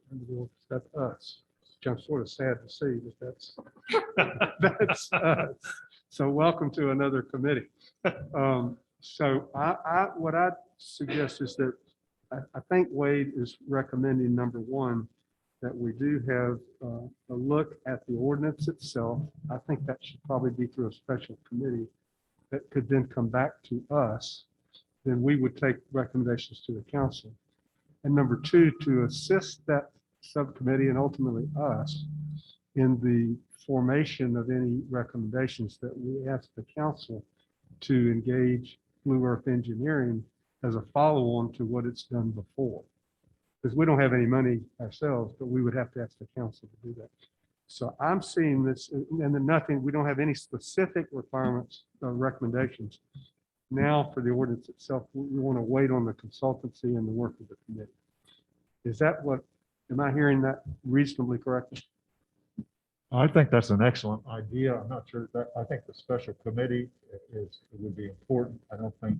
B: Committee. That's us, which I'm sort of sad to see, but that's us. So welcome to another committee. So what I suggest is that I think Wade is recommending, number one, that we do have a look at the ordinance itself. I think that should probably be through a special committee that could then come back to us. Then we would take recommendations to the council. And number two, to assist that subcommittee and ultimately us in the formation of any recommendations, that we ask the council to engage Blue Earth Engineering as a follow-on to what it's done before. Because we don't have any money ourselves, but we would have to ask the council to do that. So I'm seeing this, and then nothing, we don't have any specific requirements or recommendations. Now for the ordinance itself, we want to wait on the consultancy and the work of the committee. Is that what, am I hearing that reasonably correctly?
C: I think that's an excellent idea. I'm not sure that, I think the special committee would be important. I don't think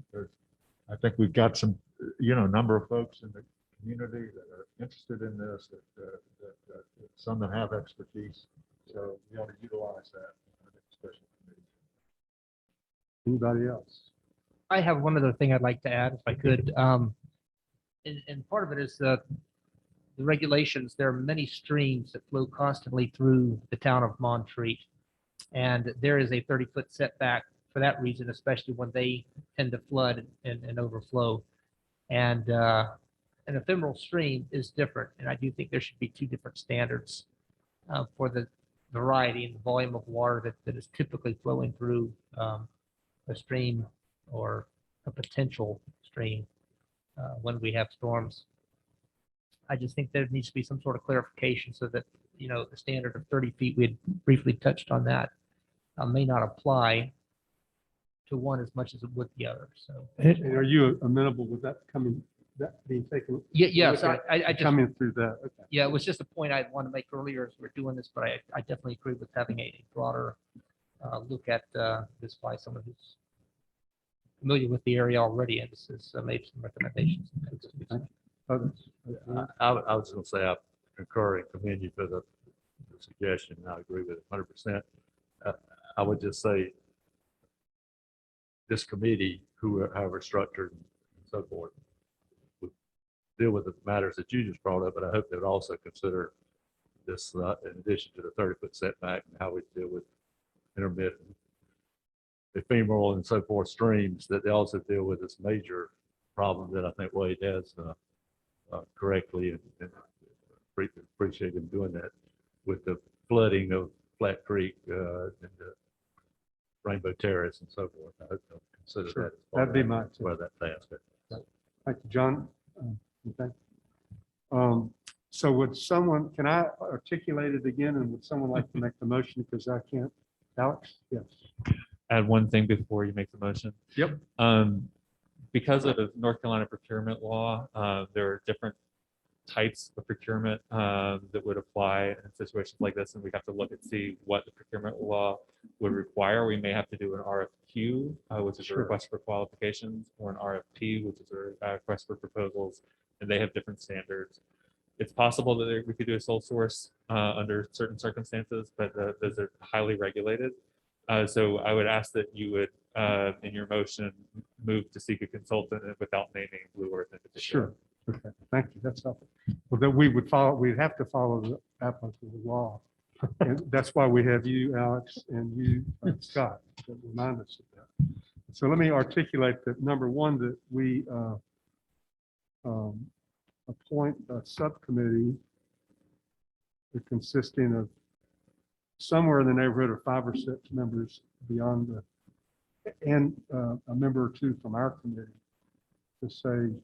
C: I think we've got some, number of folks in the community that are interested in this, that some that have expertise. So we ought to utilize that. I think special committee.
B: Anybody else?
G: I have one other thing I'd like to add, if I could. And part of it is the regulations. There are many streams that flow constantly through the town of Montreat. And there is a 30-foot setback for that reason, especially when they tend to flood and overflow. And an ephemeral stream is different. And I do think there should be two different standards for the variety and the volume of water that is typically flowing through a stream or a potential stream when we have storms. I just think there needs to be some sort of clarification so that, the standard of 30 feet, we had briefly touched on that, may not apply to one as much as it would the other. So,
B: And are you amenable with that being taken?
G: yes,
B: look at
G: I just,
B: Coming through that, okay.
G: yeah, it was just a point I wanted to make earlier as we're doing this, but I definitely agree with having a broader look at this by someone who's familiar with the area already and has made some recommendations.
B: Others?
A: I was going to say I concur and commend you for the suggestion. I agree with it 100%. I would just say this committee, however structured and so forth, would deal with the matters that you just brought up, but I hope they would also consider this in addition to the 30-foot setback and how we deal with intermittent, ephemeral and so forth streams, that they also deal with this major problem that I think Wade has correctly and appreciate him doing that with the flooding of Flat Creek and Rainbow Terrace and so forth. I hope they'll consider
B: Sure.
A: that. as part
B: That'd be
A: of
B: my.
A: that, where that task is.
B: Thank you, John. Okay. So would someone, can I articulate it again, and would someone like to make the motion because I can't? Alex? Yes.
H: Add one thing before you make the motion.
B: Yep.
H: Because of the North Carolina procurement law, there are different types of procurement that would apply in situations like this, and we have to look and see what the procurement law would require. We may have to do an RFQ, which is a request for qualifications, or an RFP, which is a request for proposals, and they have different standards. It's possible that we could do a sole source under certain circumstances, but those are highly regulated. So I would ask that you would, in your motion, move to seek a consultant without naming Blue Earth in particular.
B: Sure. Okay. Thank you. That's helpful. Well, then we would follow, we'd have to follow the applicable law. And that's why we have you, Alex, and you, Scott, that remind us of that. So let me articulate that. Number one, that we appoint a subcommittee consisting of somewhere in the neighborhood of 5 or 6 members beyond and a member or two from our committee, to say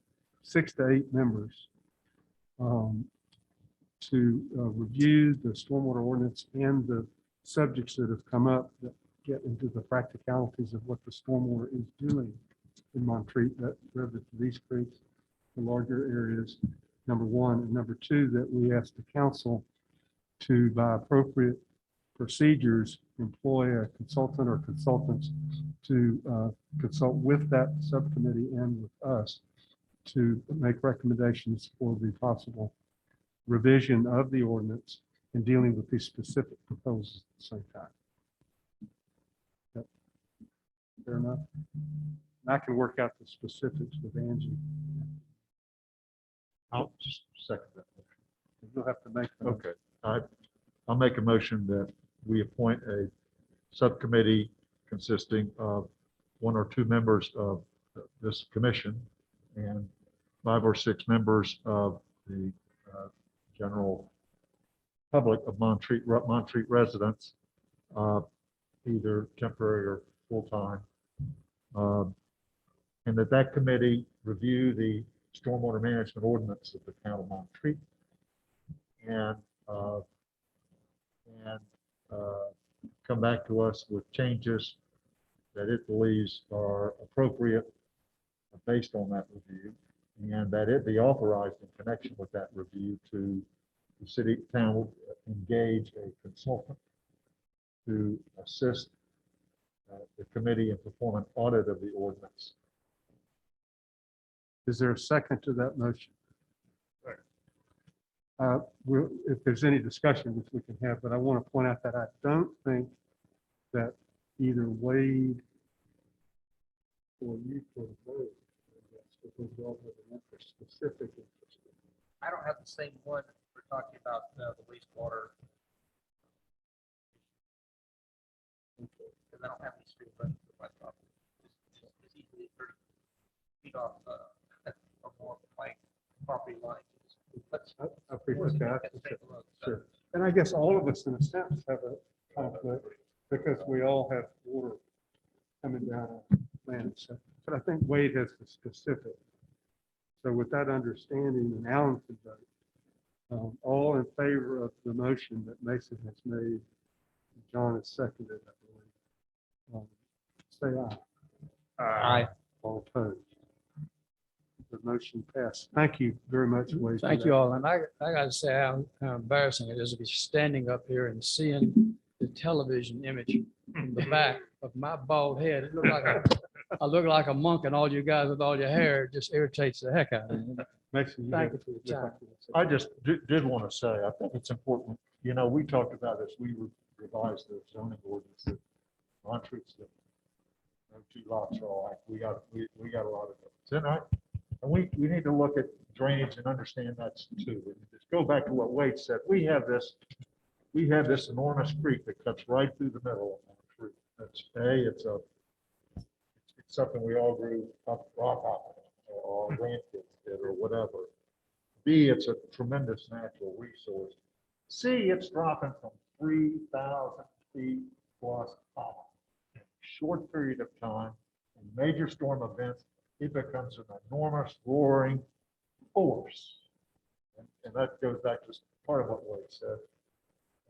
B: 6 to 8 members to review the stormwater ordinance and the subjects that have come up that get into the practicalities of what the stormwater is doing in Montreat, that river to these creeks, the larger areas, number one. And number two, that we ask the council to, by appropriate procedures, employ a consultant or consultants to consult with that subcommittee and with us to make recommendations for the possible revision of the ordinance and dealing with these specific proposals at the same time. Yep. Fair enough. And I can work out the specifics with Angie.
C: I'll just second that.
B: You'll have to make. the motion.
C: Okay, I'll make a motion that we appoint a subcommittee consisting of 1 or 2 members of this commission and 5 or 6 members of the general public of Montreat residents, either temporary or full-time. And that committee review the stormwater management ordinance of the town of Montreat and come back to us with changes that it believes are appropriate based on that review, and that it be authorized in connection with that review to the city town will engage a consultant to assist the committee in performing audit of the ordinance.
B: Is there a second to that motion? If there's any discussion, which we can have, but I want to point out that I don't think that either Wade or you can vote. Because you all have an interest, specific interest.
G: I don't have the same one. We're talking about the wastewater. Because I don't have any street frontage for my property. It's easily 30 feet off or more of my property line.
B: I appreciate that.
G: Let's take a look.
B: Sure. And I guess all of us in a sense have a conflict because we all have water coming down our land. So, but I think Wade has the specific. So with that understanding, and Alan can vote, all in favor of the motion that Mason has made, John has seconded, I believe. Say aye.
G: Aye.
B: All opposed. The motion passed. Thank you very much, Wade. for
D: Thank
B: that.
D: you all. And I gotta say how embarrassing it is to be standing up here and seeing the television image from the back of my bald head. It looked like I look like a monk, and all you guys with all your hair just irritates the heck out of me.
B: Mason, you
D: Thank
B: have-
D: you for your time.
C: I just did want to say, I think it's important, we talked about this, we revised the zoning ordinance that Montreat's the no 2 lots are all right. We got a lot of them. And we need to look at drainage and understand that too. And just go back to what Wade said. We have this enormous creek that cuts right through the middle of Montreat. That's it's something we all grew up rock hopping or our grandkids did or whatever. B, it's a tremendous natural resource. C, it's dropping from 3,000 feet plus up. In a short period of time, in major storm events, it becomes an enormous roaring force. And that goes back to part of what Wade said.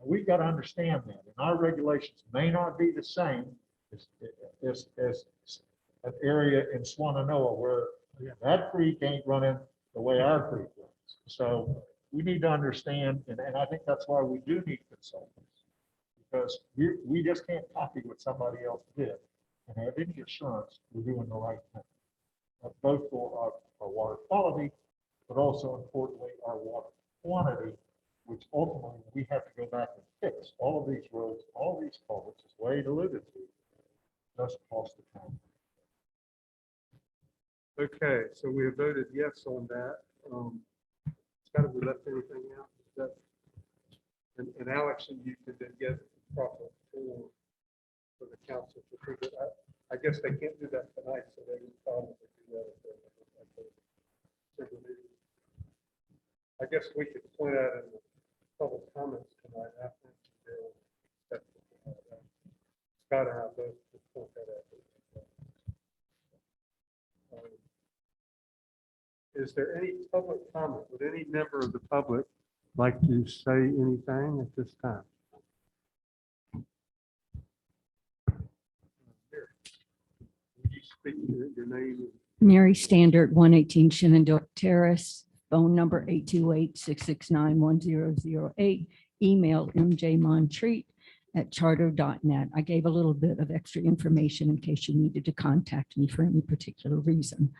C: We've got to understand that, and our regulations may not be the same as an area in Swananoa where that creek ain't running the way our creek runs. So we need to understand, and I think that's why we do need consultants, because we just can't copy what somebody else did and have any assurance we're doing the right thing, both for our water quality, but also importantly, our water quantity, which ultimately we have to go back and fix. All of these roads, all these culverts, as Wade alluded to, does cost the town.
B: Okay, so we have voted yes on that. Scott, have we left anything out? Is that- And Alex, and you could then get proper form for the council to approve it. I guess they can't do that tonight, so they will probably do that at the regular meeting. I guess we could point out in the public comments tonight. I think they'll- Scott and I both could point that out. Is there any public comment? Would any member of the public like to say anything at this time? Would you speak your name?
I: Mary Standard, 118 Shenandoah Terrace, phone number 828-669-1008, email mjmontreat@charter.net. I gave a little bit of extra information in case you needed to contact me for any particular reason.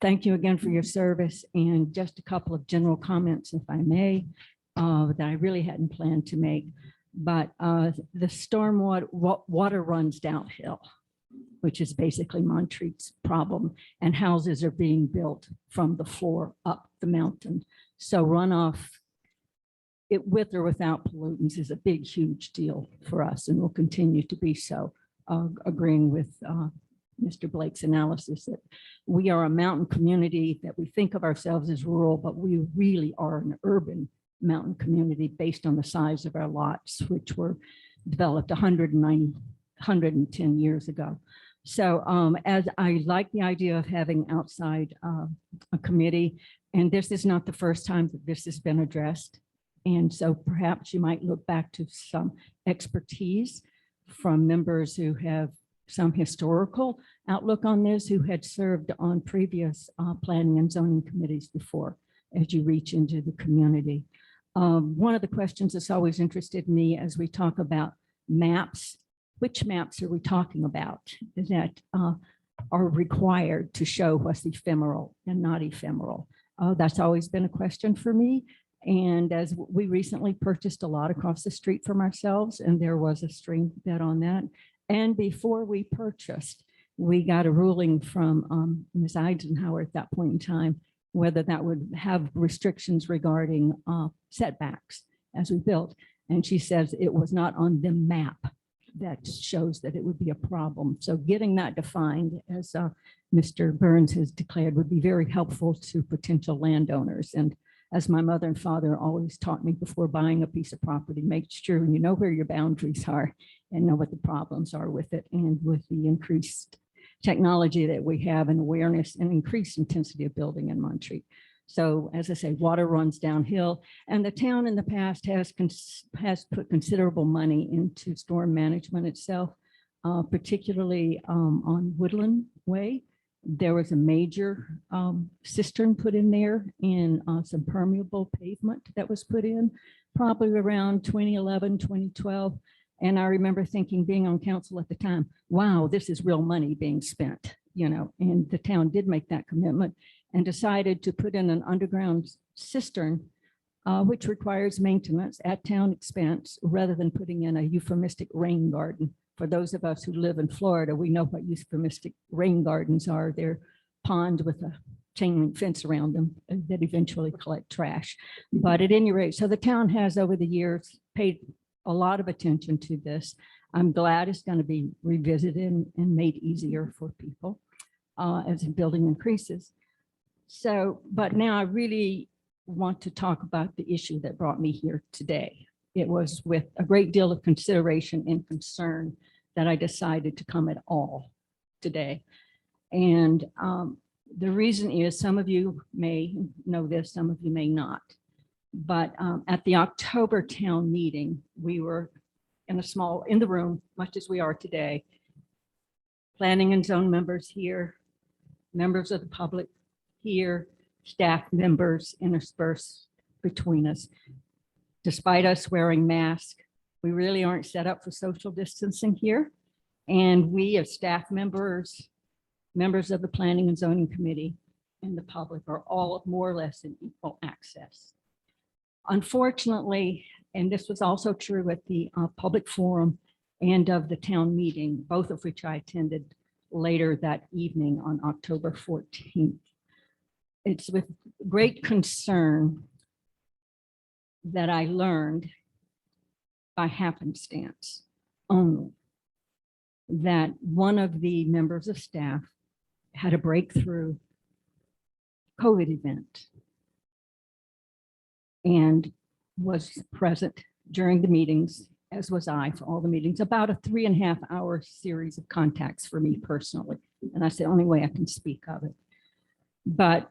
I: Thank you again for your service, and just a couple of general comments, if I may, that I really hadn't planned to make. But the stormwater water runs downhill, which is basically Montreat's problem, and houses are being built from the floor up the mountain. So runoff it with or without pollutants is a big, huge deal for us and will continue to be so. Agreeing with Mr. Blake's analysis that we are a mountain community, that we think of ourselves as rural, but we really are an urban mountain community based on the size of our lots, which were developed 110 years ago. So as I like the idea of having outside a committee, and this is not the first time that this has been addressed. And so perhaps you might look back to some expertise from members who have some historical outlook on this, who had served on previous planning and zoning committees before, as you reach into the community. One of the questions that's always interested me as we talk about maps, which maps are we talking about that are required to show what's ephemeral and not ephemeral? That's always been a question for me. And as we recently purchased a lot across the street from ourselves, and there was a stream bet on that. And before we purchased, we got a ruling from Ms. Eisenhower at that point in time, whether that would have restrictions regarding setbacks as we built. And she says it was not on the map that shows that it would be a problem. So getting that defined, as Mr. Burns has declared, would be very helpful to potential landowners. And as my mother and father always taught me before buying a piece of property, make sure you know where your boundaries are and know what the problems are with it. And with the increased technology that we have and awareness and increased intensity of building in Montreat. So as I say, water runs downhill, and the town in the past has put considerable money into storm management itself, particularly on Woodland Way. There was a major cistern put in there and some permeable pavement that was put in probably around 2011, 2012. And I remember thinking, being on council at the time, wow, this is real money being spent, you know, and the town did make that commitment and decided to put in an underground cistern, which requires maintenance at town expense, rather than putting in a euphemistic rain garden. For those of us who live in Florida, we know what euphemistic rain gardens are. They're ponds with a chain link fence around them that eventually collect trash. But at any rate, so the town has over the years paid a lot of attention to this. I'm glad it's going to be revisited and made easier for people as the building increases. So, but now I really want to talk about the issue that brought me here today. It was with a great deal of consideration and concern that I decided to come at all today. And the reason is, some of you may know this, some of you may not. But at the October town meeting, we were in the room, much as we are today, planning and zone members here, members of the public here, staff members interspersed between us. Despite us wearing masks, we really aren't set up for social distancing here. And we as staff members, members of the Planning and Zoning Committee, and the public are all more or less in equal access. Unfortunately, and this was also true at the public forum and of the town meeting, both of which I attended later that evening on October 14th. It's with great concern that I learned by happenstance only that one of the members of staff had a breakthrough COVID event and was present during the meetings, as was I for all the meetings, about a 3.5-hour series of contacts for me personally. And that's the only way I can speak of it. But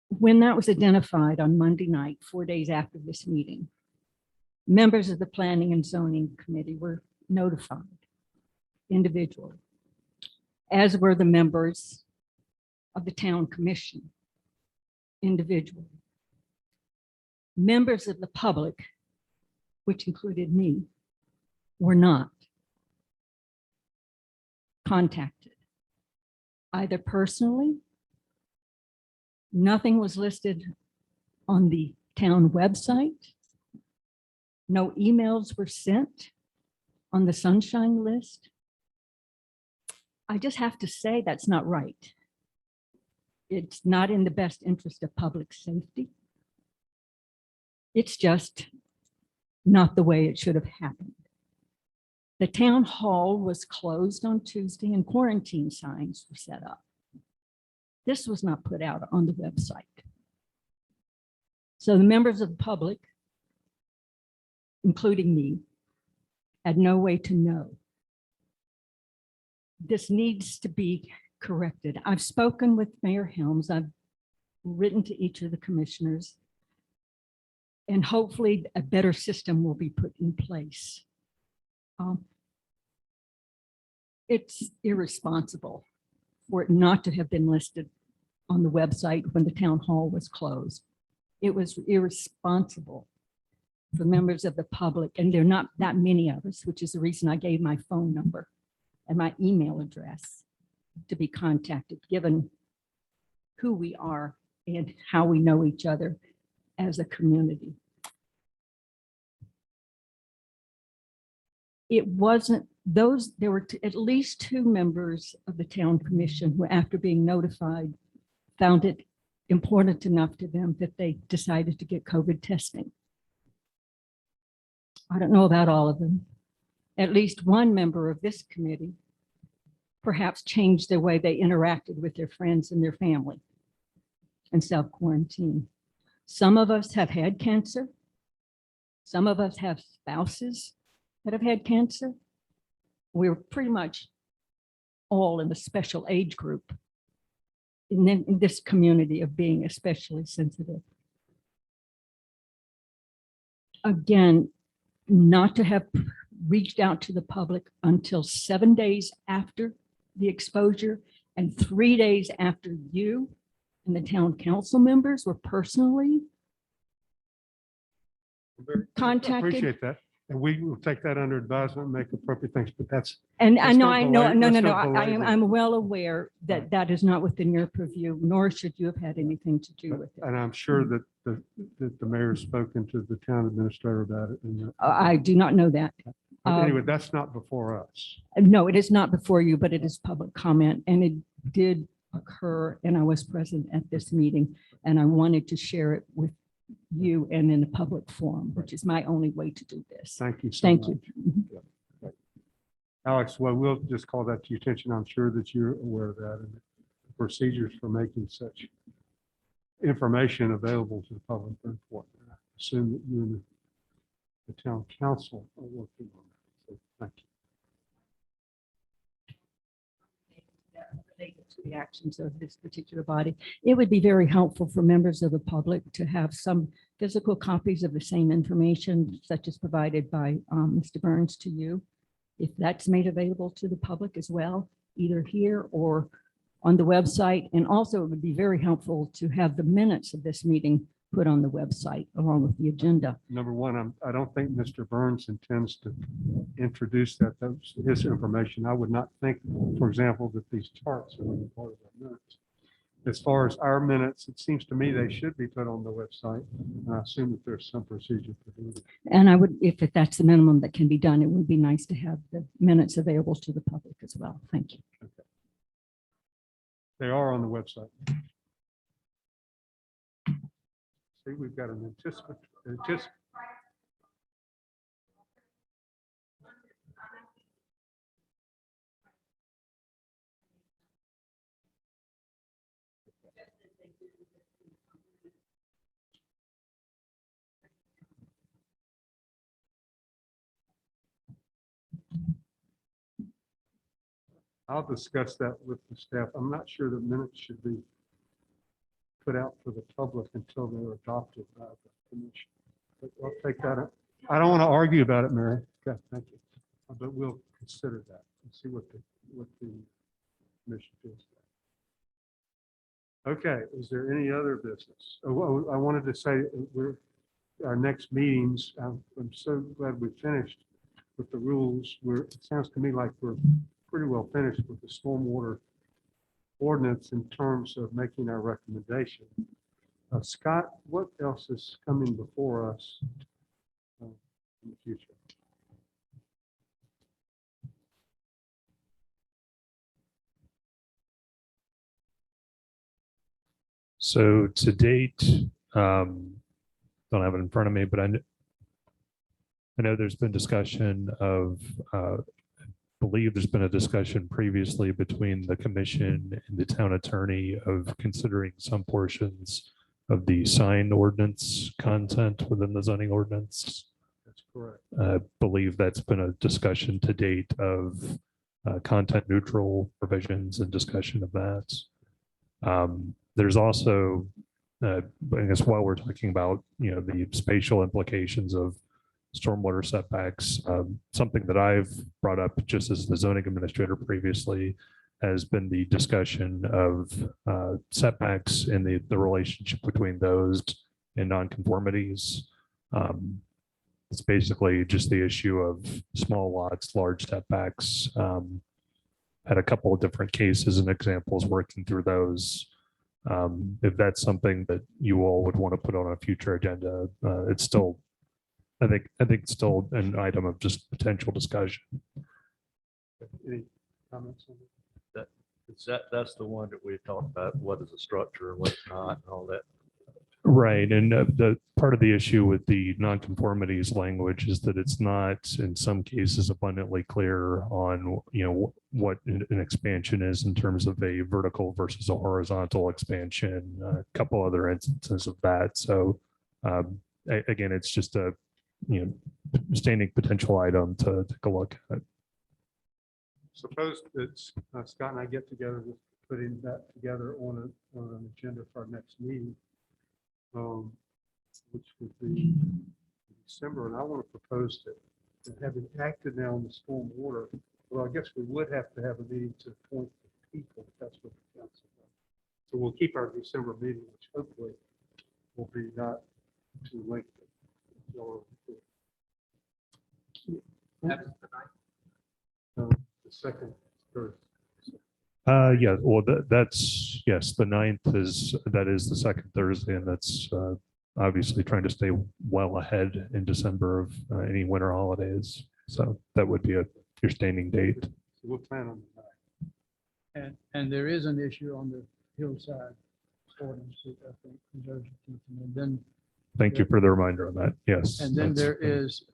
I: when that was identified on Monday night, 4 days after this meeting, members of the Planning and Zoning Committee were notified individually, as were the members of the Town Commission individually. Members of the public, which included me, were not contacted, either personally. Nothing was listed on the town website. No emails were sent on the sunshine list. I just have to say that's not right. It's not in the best interest of public safety. It's just not the way it should have happened. The town hall was closed on Tuesday and quarantine signs were set up. This was not put out on the website. So the members of the public, including me, had no way to know. This needs to be corrected. I've spoken with Mayor Helms. I've written to each of the commissioners. And hopefully a better system will be put in place. It's irresponsible for it not to have been listed on the website when the town hall was closed. It was irresponsible for members of the public, and there are not that many of us, which is the reason I gave my phone number and my email address to be contacted, given who we are and how we know each other as a community. It wasn't those, there were at least 2 members of the town commission who, after being notified, found it important enough to them that they decided to get COVID testing. I don't know about all of them. At least one member of this committee perhaps changed the way they interacted with their friends and their family and self-quarantine. Some of us have had cancer. Some of us have spouses that have had cancer. We're pretty much all in a special age group in this community of being especially sensitive. Again, not to have reached out to the public until 7 days after the exposure and 3 days after you and the town council members were personally contacted.
B: Appreciate that. And we will take that under advisement and make appropriate things, but that's.
I: And I
B: let's
I: know,
B: don't
I: I know,
B: belabor-
I: no,
B: let's
I: no, no,
B: don't
I: I am,
B: belabor it.
I: I'm well aware that that is not within your purview, nor should you have had anything to do with it.
B: And I'm sure that the mayor's spoken to the town administrator about it. And,
I: I do not know that.
B: but anyway, that's not before us.
I: No, it is not before you, but it is public comment, and it did occur, and I was present at this meeting, and I wanted to share it with you and in a public forum, which is my only way to do this.
B: Thank you so
I: Thank
B: much.
I: you.
B: Yeah. Alex, well, we'll just call that to your attention. I'm sure that you're aware of that and the procedures for making such information available to the public are important. I assume that you and the town council are working on that. So thank you.
I: Related to the actions of this particular body, it would be very helpful for members of the public to have some physical copies of the same information such as provided by Mr. Burns to you. If that's made available to the public as well, either here or on the website. And also it would be very helpful to have the minutes of this meeting put on the website along with the agenda.
B: Number one, I don't think Mr. Burns intends to introduce his information. I would not think, for example, that these charts are really part of our minutes. As far as our minutes, it seems to me they should be put on the website. And I assume that there's some procedure for doing it.
I: And I would, if that's the minimum that can be done, it would be nice to have the minutes available to the public as well. Thank you.
B: They are on the website. See, we've got an anticipatory. I'll discuss that with the staff. I'm not sure the minutes should be put out for the public until they're adopted by the commission. But I'll take that up. I don't want to argue about it, Mary. Okay, thank you. But we'll consider that and see what the commission feels. Okay, is there any other business? Oh, I wanted to say our next meetings, I'm so glad we finished with the rules. It sounds to me like we're pretty well finished with the stormwater ordinance in terms of making our recommendation. Scott, what else is coming before us in the future?
F: So to date, don't have it in front of me, but I know there's been discussion of, believe there's been a discussion previously between the commission and the town attorney of considering some portions of the sign ordinance content within the zoning ordinance.
B: That's correct.
F: I believe that's been a discussion to date of content neutral provisions and discussion of that. There's also, I guess while we're talking about, the spatial implications of stormwater setbacks, something that I've brought up just as the zoning administrator previously has been the discussion of setbacks and the relationship between those and nonconformities. It's basically just the issue of small lots, large setbacks. Had a couple of different cases and examples working through those. If that's something that you all would want to put on a future agenda, it's still, I think it's still an item of just potential discussion.
B: Any comments on that?
A: That's the one that we talked about, what is a structure and what's not and all that.
F: Right, and the part of the issue with the nonconformities language is that it's not, in some cases, abundantly clear on, what an expansion is in terms of a vertical versus a horizontal expansion, a couple other instances of that. So again, it's just a, standing potential item to take a look at.
B: Suppose that Scott and I get together with putting that together on an agenda for our next meeting, which would be December, and I want to propose that having acted now on the storm water, well, I guess we would have to have a meeting to appoint the people, if that's what the council does. So we'll keep our December meeting, which hopefully will be not too late. The second, third.
F: Yeah, well, that's, yes, the 9th is the second Thursday, and that's obviously trying to stay well ahead in December of any winter holidays. So that would be your standing date.
B: So we'll plan on that.
D: And there is an issue on the hillside ordinance, I think, and then,
F: Thank you for the reminder on that. Yes.
D: and then
F: that's-
D: there is,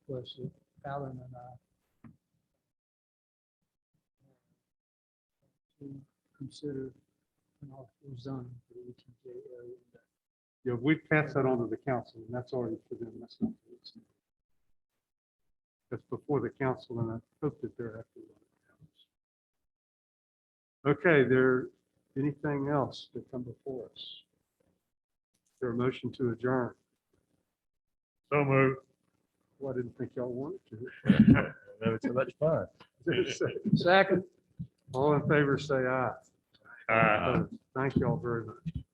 D: was Alan and I to consider an awful zone for the ETJ area.
B: Yeah, we passed that on to the council, and that's already for them. That's not. for us. That's before the council, and I hope that they're happy with it. Okay, anything else to come before us? Is there a motion to adjourn?
E: So moved.
B: Well, I didn't think y'all wanted to.
A: Never too much fun.
D: Second.
B: All in favor, say aye.
E: Aye.
B: Thank y'all very much.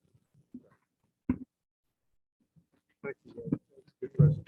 B: Thank you. Guys. Good presentation.